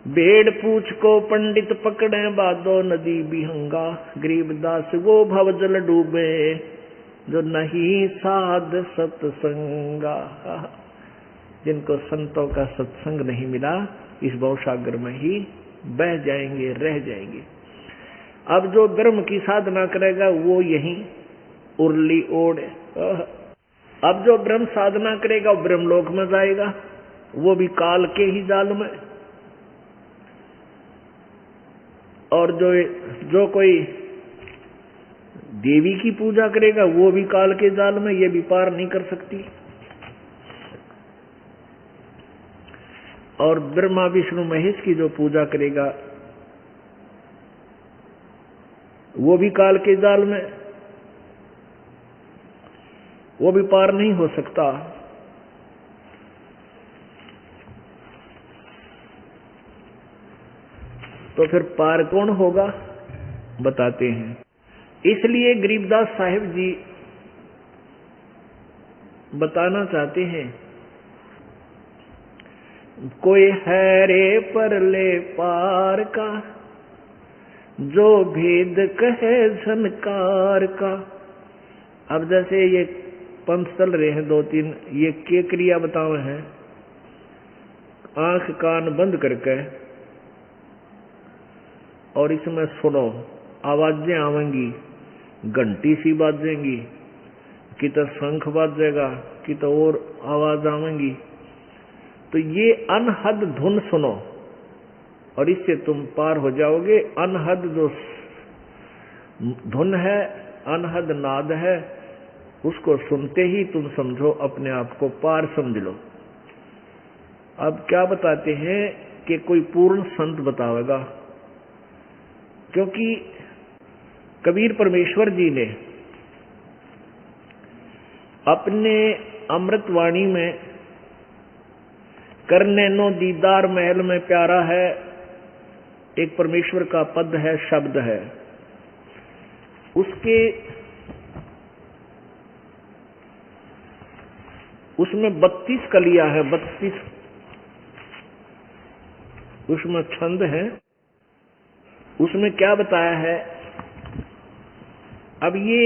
भेड़ पूछ को पंडित पकड़े बादो नदी बिहंगा, गरीबदास वो भवजल डूबे जो नहीं साध सत्संगा। जिनको संतों का सत्संग नहीं मिला इस भवसागर में ही बह जाएंगे, रह जाएंगे। अब जो ब्रह्म की साधना करेगा वो यहीं उर्ली ओढ़। अब जो ब्रह्म साधना करेगा वो ब्रह्मलोक में जाएगा, वो भी काल के ही जाल में। और जो कोई देवी की पूजा करेगा वो भी काल के जाल में, ये भी पार नहीं कर सकती। और ब्रह्मा विष्णु महेश की जो पूजा करेगा वो भी काल के जाल में, वो भी पार नहीं हो सकता। तो फिर पार कौन होगा बताते हैं। इसलिए गरीबदास साहिब जी बताना चाहते हैं, कोई है रे परले पार का जो भेद कहे झनकार का। अब जैसे ये पंथ चल रहे हैं 2-3, ये क्या क्रिया बताओ हैं, आंख कान बंद करके और इसमें सुनो, आवाजें आवेंगी, घंटी सी बाजेंगी, कि तो शंख बाजेगा, कि तो और आवाज आवेंगी। तो ये अनहद धुन सुनो और इससे तुम पार हो जाओगे। अनहद जो धुन है, अनहद नाद है, उसको सुनते ही तुम समझो अपने आप को पार समझ लो। अब क्या बताते हैं कि कोई पूर्ण संत बतावेगा, क्योंकि कबीर परमेश्वर जी ने अपने अमृतवाणी में करने नो दीदार महल में प्यारा है, एक परमेश्वर का पद है, शब्द है। उसमें 32 कलियां है, 32 उसमें छंद है। उसमें क्या बताया है, अब ये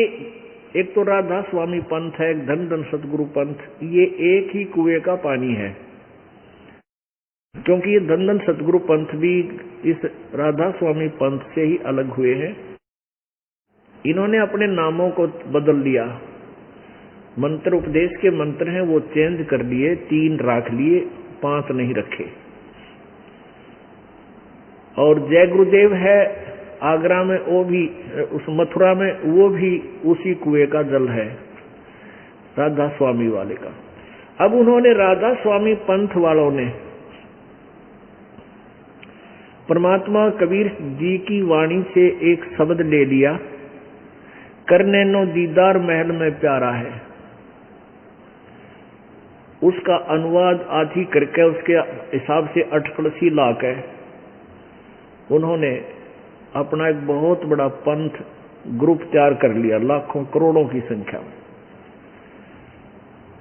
एक तो राधा स्वामी पंथ है, एक धन धन सतगुरु पंथ, ये एक ही कुएं का पानी है। क्योंकि ये धन धन सतगुरु पंथ भी इस राधा स्वामी पंथ से ही अलग हुए हैं। इन्होंने अपने नामों को बदल लिया, मंत्र उपदेश के मंत्र हैं वो चेंज कर लिए, 3 राख लिए, 5 नहीं रखे। और जय गुरुदेव है आगरा में, वो भी उस मथुरा में, वो भी उसी कुएं का जल है, राधा स्वामी वाले का। अब उन्होंने राधा स्वामी पंथ वालों ने परमात्मा कबीर जी की वाणी से एक शब्द ले लिया, करने नो दीदार महल में प्यारा है। उसका अनुवाद आधी करके उसके हिसाब से 8 कलसी लाकर उन्होंने अपना एक बहुत बड़ा पंथ ग्रुप तैयार कर लिया, लाखों करोड़ों की संख्या में।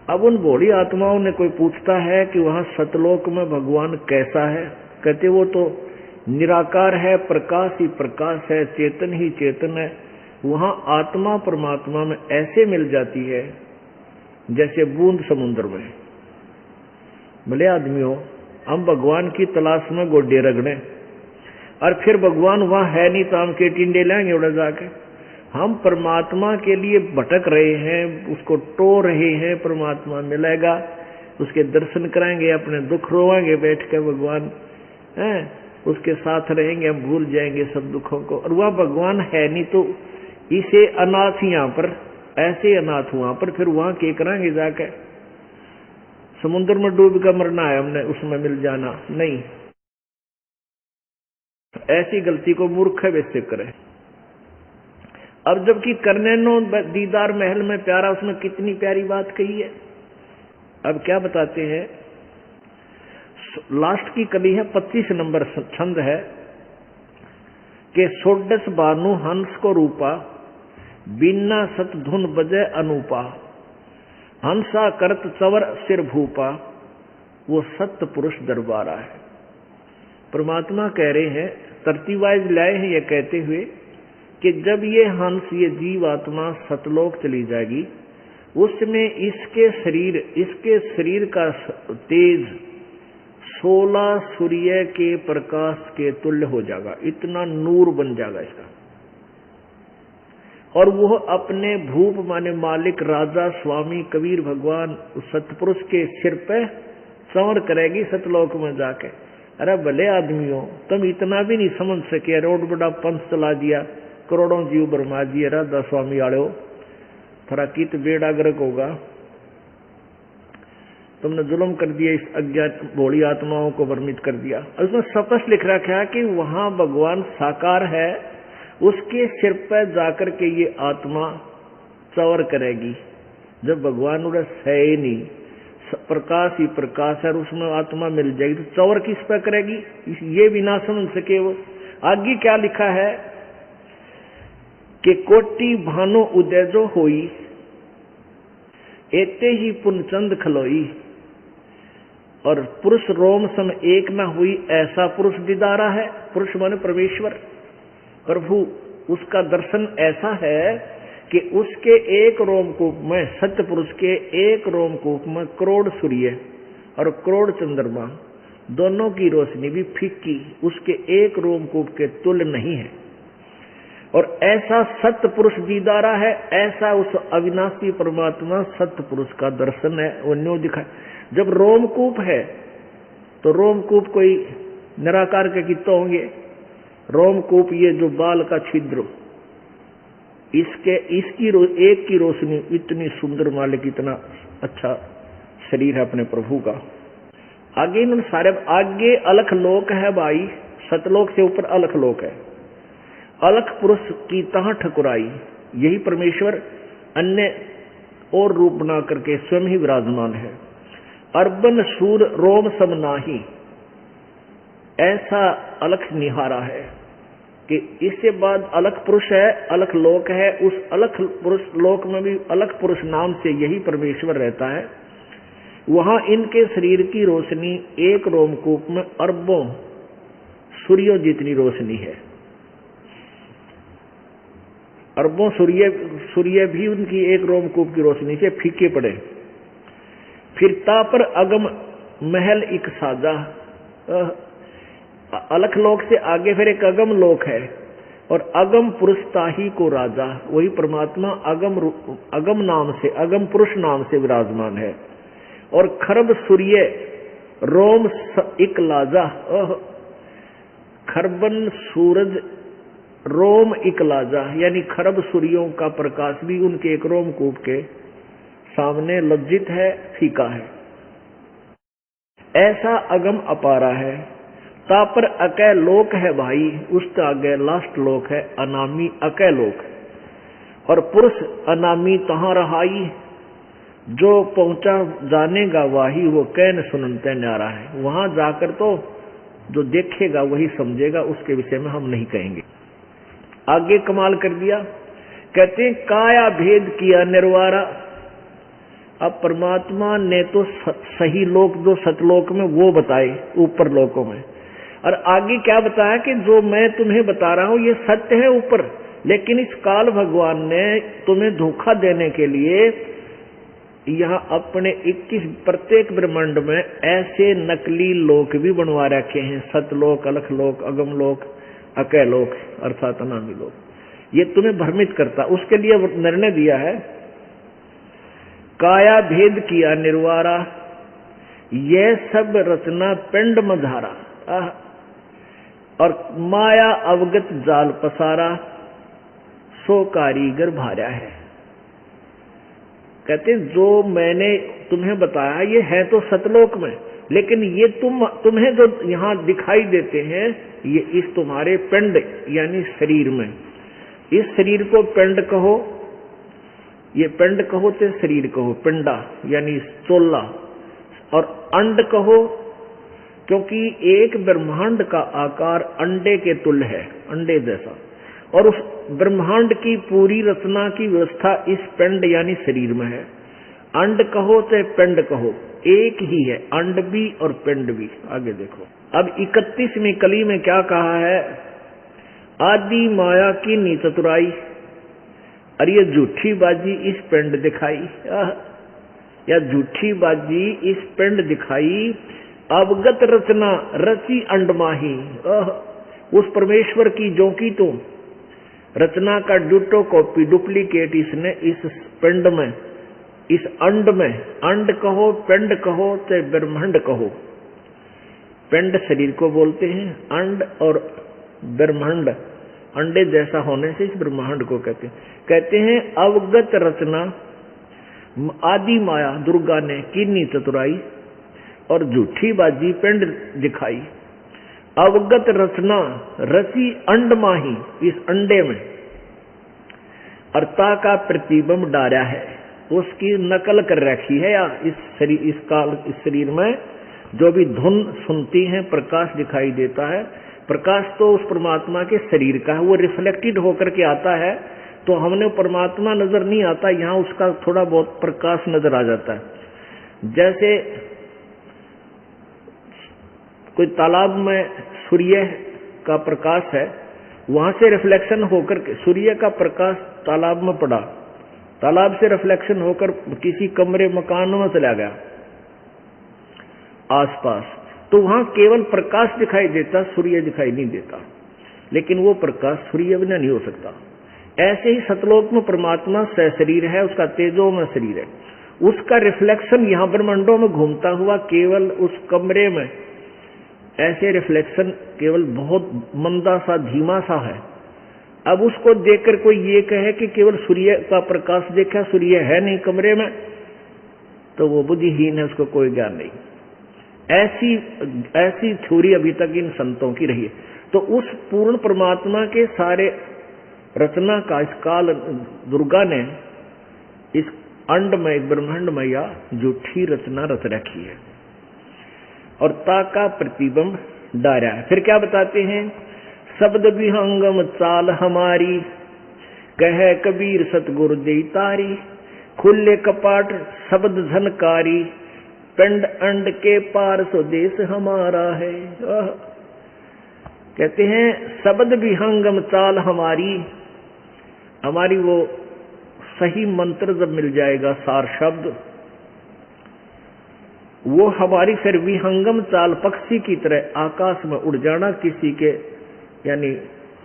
अब उन भोली आत्माओं ने, कोई पूछता है कि वहां सतलोक में भगवान कैसा है, कहते वो तो निराकार है, प्रकाश ही प्रकाश है, चेतन ही चेतन है। वहां आत्मा परमात्मा में ऐसे मिल जाती है जैसे बूंद समुद्र में। भले आदमियों, हम भगवान की तलाश में गोडे रगड़े और फिर भगवान वहां है नहीं तो हम के टिंडे लाएंगे उड़ा जाके। हम परमात्मा के लिए भटक रहे हैं, उसको टो रहे हैं, परमात्मा मिलेगा, उसके दर्शन कराएंगे, अपने दुख रोवाएंगे बैठ के, भगवान है उसके साथ रहेंगे, हम भूल जाएंगे सब दुखों को। और वह भगवान है नहीं तो इसे अनाथ यहाँ पर ऐसे अनाथ हुआ पर फिर वहां के करांगे जाके, समुद्र में डूब कर मरना है हमने, उसमें मिल जाना नहीं। ऐसी गलती को मूर्ख वैसे करे। अब जबकि करने नो दीदार महल में प्यारा, उसमें कितनी प्यारी बात कही है। अब क्या बताते हैं, लास्ट की कली है 25 नंबर छंद है कि सोडस बानु हंस को रूपा, बिना सत धुन बजे अनूपा, हंसा करत चवर सिर भूपा, वो सत्य पुरुष दरबारा है। परमात्मा कह रहे हैं, तरतीवाइज लाए हैं ये कहते हुए कि जब ये हंस, ये जीव आत्मा सतलोक चली जाएगी, उसमें इसके शरीर का तेज 16 सूर्य के प्रकाश के तुल्य हो जाएगा, इतना नूर बन जाएगा इसका। और वह अपने भूप माने मालिक, राजा, स्वामी, कबीर भगवान सतपुरुष के सिर पे संवर करेगी सतलोक में जाके। अरे भले आदमियों, तुम इतना भी नहीं समझ सके, रोड बड़ा पंथ चला दिया, करोड़ों जीव बरमा दिए, राधा स्वामी आड़ो थोड़ा कित बेड़ा गर्क होगा, तुमने जुल्म कर दिया, इस अज्ञात भोली आत्माओं को भ्रमित कर दिया। उसमें स्पष्ट लिख रखा है कि वहां भगवान साकार है, उसके सिर पर जाकर के ये आत्मा चवर करेगी। जब भगवान उधर है ही नहीं, प्रकाश ही प्रकाश है, और उसमें आत्मा मिल जाएगी, तो चवर किस पर करेगी, ये भी ना समझ सके वो। आगे क्या लिखा है कि कोटि भानु उदय जो होई, एते ही पुनचंद खलोई, और पुरुष रोम सम एक न हुई, ऐसा पुरुष दीदारा है। पुरुष माने परमेश्वर, प्रभु, उसका दर्शन ऐसा है कि उसके एक रोमकूप में, सत्य पुरुष के एक रोमकूप में करोड़ सूर्य और करोड़ चंद्रमा, दोनों की रोशनी भी फीकी उसके एक रोमकूप के तुल्य नहीं है। और ऐसा सत्य पुरुष दीदारा है, ऐसा उस अविनाशी परमात्मा सत्य पुरुष का दर्शन है, वो न्यू दिखाए। जब रोमकूप है तो रोमकूप कोई निराकार के कितने होंगे, रोमकूप ये जो बाल का छिद्र, इसकी एक की रोशनी इतनी सुंदर, मालिक इतना अच्छा शरीर है अपने प्रभु का। आगे इन्होंने सारे आगे अलख लोक है भाई, सतलोक से ऊपर अलख लोक है। अलख पुरुष की तहाँ ठकुराई, यही परमेश्वर अन्य और रूप बना करके स्वयं ही विराजमान है। अर्बन सूर रोम सब नाही, ऐसा अलख निहारा है कि इसके बाद अलख पुरुष है, अलख लोक है। उस अलख पुरुष लोक में भी अलख पुरुष नाम से यही परमेश्वर रहता है। वहां इनके शरीर की रोशनी एक रोमकूप में अरबों सूर्यों जितनी रोशनी है। अरबों सूर्य भी उनकी एक रोमकूप की रोशनी से फीके पड़े। फिर तापर अगम महल एक साजा, अलख लोक से आगे फिर एक अगम लोक है, और अगम पुरुष ताही को राजा, वही परमात्मा अगम नाम से, अगम पुरुष नाम से विराजमान है। और खरब सूर्य रोम एक लाजा, खरबन सूरज रोम एक लाजा, यानी खरब सूर्यों का प्रकाश भी उनके एक रोमकूप के सामने लज्जित है, फीका है। ऐसा अगम अपारा है। तापर अकै लोक है भाई, उसके आगे लास्ट लोक है अनामी अकै लोक। और पुरुष अनामी तहाँ रहाई, जो पहुंचा जानेगा वाही, वो कैन सुनते न्यारा है। वहां जाकर तो जो देखेगा वही समझेगा, उसके विषय में हम नहीं कहेंगे। आगे कमाल कर दिया, कहते हैं काया भेद किया निर्वारा। अब परमात्मा ने तो सही लोक जो सतलोक में वो बताए ऊपर लोकों में, और आगे क्या बताया कि जो मैं तुम्हें बता रहा हूं ये सत्य है ऊपर, लेकिन इस काल भगवान ने तुम्हें धोखा देने के लिए यहाँ अपने 21 प्रत्येक ब्रह्मांड में ऐसे नकली लोक भी बनवा रखे हैं, सतलोक, अलख लोक, अगम लोक, अकै लोक अर्थात अनामी लोक। ये तुम्हें भ्रमित करता, उसके लिए निर्णय दिया है काया भेद किया निर्वारा, यह सब रचना पिंड मधारा, और माया अवगत जाल पसारा, सो कारीगर भार्या है। कहते जो मैंने तुम्हें बताया ये है तो सतलोक में, लेकिन ये तुम्हें जो यहाँ दिखाई देते हैं ये इस तुम्हारे पिंड यानी शरीर में। इस शरीर को पिंड कहो, ये पिंड कहो तो शरीर कहो, पिंडा यानी चोला, और अंड कहो क्योंकि एक ब्रह्मांड का आकार अंडे के तुल्य है, अंडे जैसा, और उस ब्रह्मांड की पूरी रचना की व्यवस्था इस पिंड यानी शरीर में है। अंड कहो चाहे पिंड कहो एक ही है, अंड भी और पिंड भी। आगे देखो अब 31वीं कली में क्या कहा है, आदि माया की नी चतुराई, और ये झूठी बाजी इस पिंड दिखाई, या झूठी बाजी इस पिंड दिखाई, अवगत रचना रची अंड माही। उस परमेश्वर की जो की तो रचना का डुटो कॉपी डुप्लीकेट इसने इस पिंड में, इस अंड में, अंड कहो पिंड कहो चाहे ब्रह्मांड कहो, पिंड शरीर को बोलते हैं, अंड और ब्रह्मांड अंडे जैसा होने से इस ब्रह्मांड को कहते हैं अवगत रचना आदि माया दुर्गा ने कीनी चतुराई, और झूठी बाजी पिंड दिखाई। अवगत रचना रची अंड माही इस अंडे में, अर्ता का प्रतिबिंब डारा है, उसकी नकल कर रखी है, या इस शरीर में जो भी धुन सुनती है प्रकाश दिखाई देता है, प्रकाश तो उस परमात्मा के शरीर का है, वो रिफ्लेक्टेड होकर के आता है, तो हमने परमात्मा नजर नहीं आता, यहाँ उसका थोड़ा बहुत प्रकाश नजर आ जाता है। जैसे कोई तालाब में सूर्य का प्रकाश है, वहां से रिफ्लेक्शन होकर के सूर्य का प्रकाश तालाब में पड़ा, तालाब से रिफ्लेक्शन होकर किसी कमरे मकान में चला गया आसपास, तो वहां केवल प्रकाश दिखाई देता, सूर्य दिखाई नहीं देता, लेकिन वो प्रकाश सूर्य बिना नहीं हो सकता। ऐसे ही सतलोक में परमात्मा सशरीर है, उसका तेजो में शरीर है, उसका रिफ्लेक्शन यहाँ ब्रह्मांडों में घूमता हुआ केवल उस कमरे में ऐसे रिफ्लेक्शन केवल बहुत मंदा सा धीमा सा है। अब उसको देखकर कोई ये कहे कि केवल सूर्य का प्रकाश देखा, सूर्य है नहीं कमरे में, तो वो बुद्धिहीन है, उसको कोई ज्ञान नहीं। ऐसी थ्योरी अभी तक इन संतों की रही है। तो उस पूर्ण परमात्मा के सारे रचना का इस काल दुर्गा ने इस अंड में ब्रह्मांड में या झूठी रचना रच रखी है, और ता का प्रतिबिंब डारा है। फिर क्या बताते हैं, शब्द विहंगम चाल हमारी, कह कबीर सतगुरु दे तारी, खुले कपाट शब्द झनकारी, पिंड अंड के पार स्वदेश हमारा है। कहते हैं शब्द विहंगम चाल हमारी, हमारी वो सही मंत्र जब मिल जाएगा, सार शब्द, वो हमारी फिर विहंगम चाल पक्षी की तरह आकाश में उड़ जाना, किसी के यानी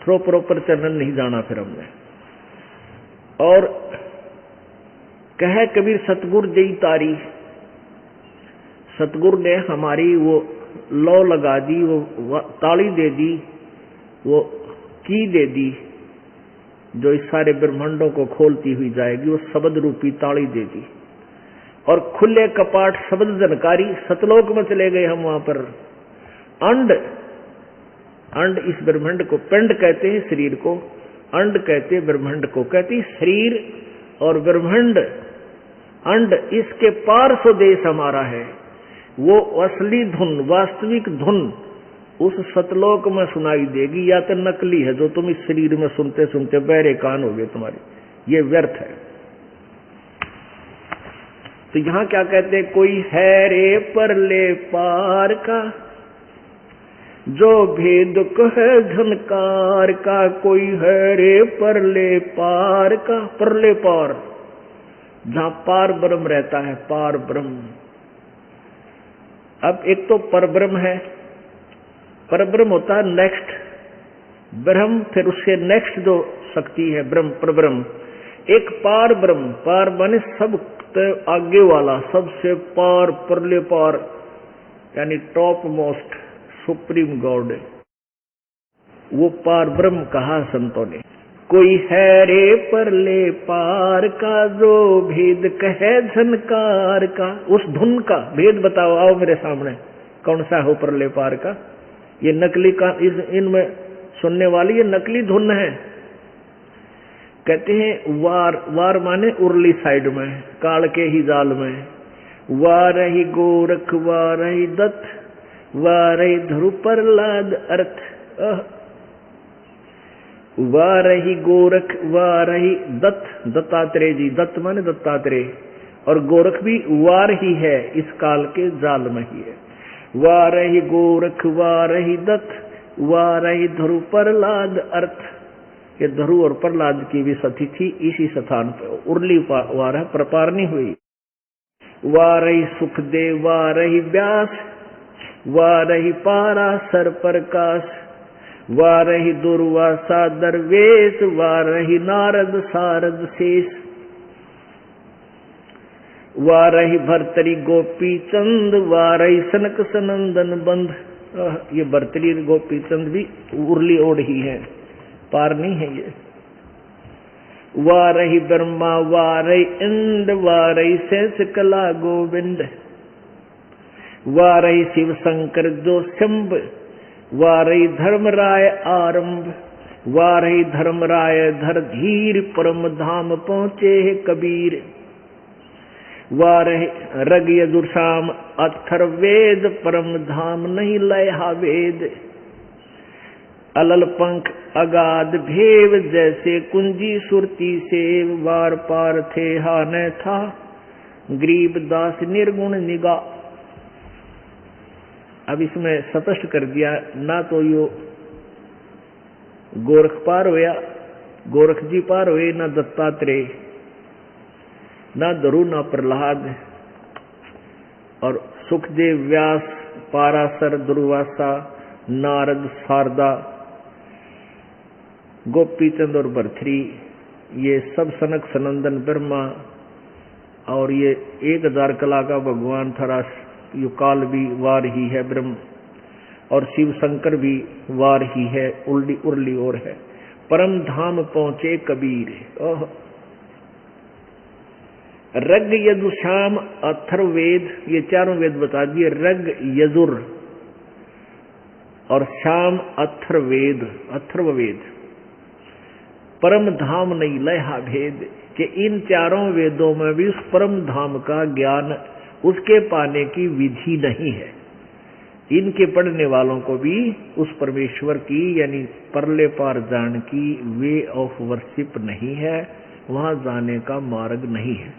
थ्रो प्रॉपर चरण नहीं जाना फिर हमने। और कहे कबीर सतगुरु जई तारी, सतगुरु ने हमारी वो लौ लगा दी, वो ताली दे दी, वो की दे दी जो इस सारे ब्रह्मांडों को खोलती हुई जाएगी, वो शब्द रूपी ताली दे दी। और खुले कपाट शब्द जनकारी, सतलोक में चले गए हम वहां पर। अंड, अंड इस ब्रह्मांड को पिंड कहते हैं, शरीर को अंड कहते हैं, ब्रह्मांड को कहते हैं। शरीर और ब्रह्मांड अंड, इसके पार स्वदेश हमारा है। वो असली धुन, वास्तविक धुन उस सतलोक में सुनाई देगी, या तो नकली है जो तुम इस शरीर में सुनते सुनते बहरे कान हो गए तुम्हारे, ये व्यर्थ है। तो यहां क्या कहते हैं, कोई है रे परले पार का, जो भेद कहे झनकार का, कोई है रे परले पार का। परले पार, जहां पार ब्रह्म रहता है, पार ब्रह्म। अब एक तो परब्रह्म है, परब्रह्म होता है नेक्स्ट ब्रह्म, फिर उसके नेक्स्ट जो शक्ति है ब्रह्म, परब्रह्म। एक पार ब्रह्म, पार माने सब आगे वाला, सबसे पार, परले पार, यानी टॉप मोस्ट सुप्रीम गॉड, वो पार ब्रह्म कहा संतों ने। कोई है रे परले पार का जो भेद कहे झनकार का। उस धुन का भेद बताओ, आओ मेरे सामने, कौन सा हो परले पार का। ये नकली का, इनमें सुनने वाली ये नकली धुन है। कहते हैं वार, वार माने उर्ली साइड में, काल के ही जाल में। वारही गोरख वारही दत्त वारही ध्रुव प्रहलाद अर्थ। वारही गोरख वारही दत्त, दत्तात्रेय जी, दत्त माने दत्तात्रेय, और गोरख भी वार ही है, इस काल के जाल में ही है। वारही गोरख वारही दत्त वारही ध्रुव प्रहलाद अर्थ। ये ध्रुव और प्रहलाद की भी सती थी इसी स्थान पर, उर्ली वार है, प्रपार नहीं हुई। वारही सुखदेव वारही व्यास वारही पाराशर प्रकाश वारही दुर्वासा दरवेश वारही नारद सारद शेष। वारही भर्तरी गोपी चंद वारही सनक सनंदन बंध। ये भर्तरी गोपी चंद भी उर्ली ओढ़ ही है, पार नहीं है ये। वारही ब्रह्मा वारही इंद्र वारही शेष कला गोविंद वारही शिव शंकर जो शंभ वारही धर्मराय आरंभ वारही धर्मराय धर धीर परम धाम पहुंचे है कबीर। वारही रग यजुर्षाम अथर वेद परम धाम नहीं लयहा वेद। अलल पंख अगाध भेव जैसे कुंजी सुरती सेव वार पार थे हा न था गरीब दास निर्गुण निगाह। अब इसमें स्पष्ट कर दिया, ना तो यो गोरख पार होया, गोरख जी पार हुए, ना दत्तात्रेय, ना ध्रुव, ना प्रहलाद, और सुखदेव व्यास पाराशर दुर्वासा नारद शारदा गोपीचंद और भर्तृहरि, ये सब सनक सनंदन ब्रह्मा, और ये 1000 कला का भगवान था, यो काल भी वार ही है ब्रह्म, और शिव शंकर भी वार ही है, उर्ली उर्ली और है। परम धाम पहुंचे कबीर। ओह, रग यजुश्याम अथर्ववेद, ये चारों वेद बता दिए। रग यजुर और श्याम अथर्ववेद, अथर्ववेद। परम धाम नहीं लयहा भेद, कि इन चारों वेदों में भी उस परम धाम का ज्ञान, उसके पाने की विधि नहीं है। इनके पढ़ने वालों को भी उस परमेश्वर की यानी परले पार जान की वे ऑफ वर्शिप नहीं है, वहां जाने का मार्ग नहीं है।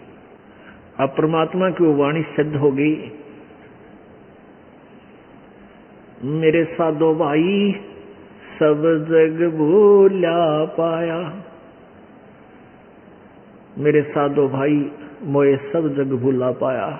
अब परमात्मा की वो वाणी सिद्ध हो गई, मेरे साधो भाई सब जग भूला पाया। मेरे साधो भाई मोए सब जग भूला पाया।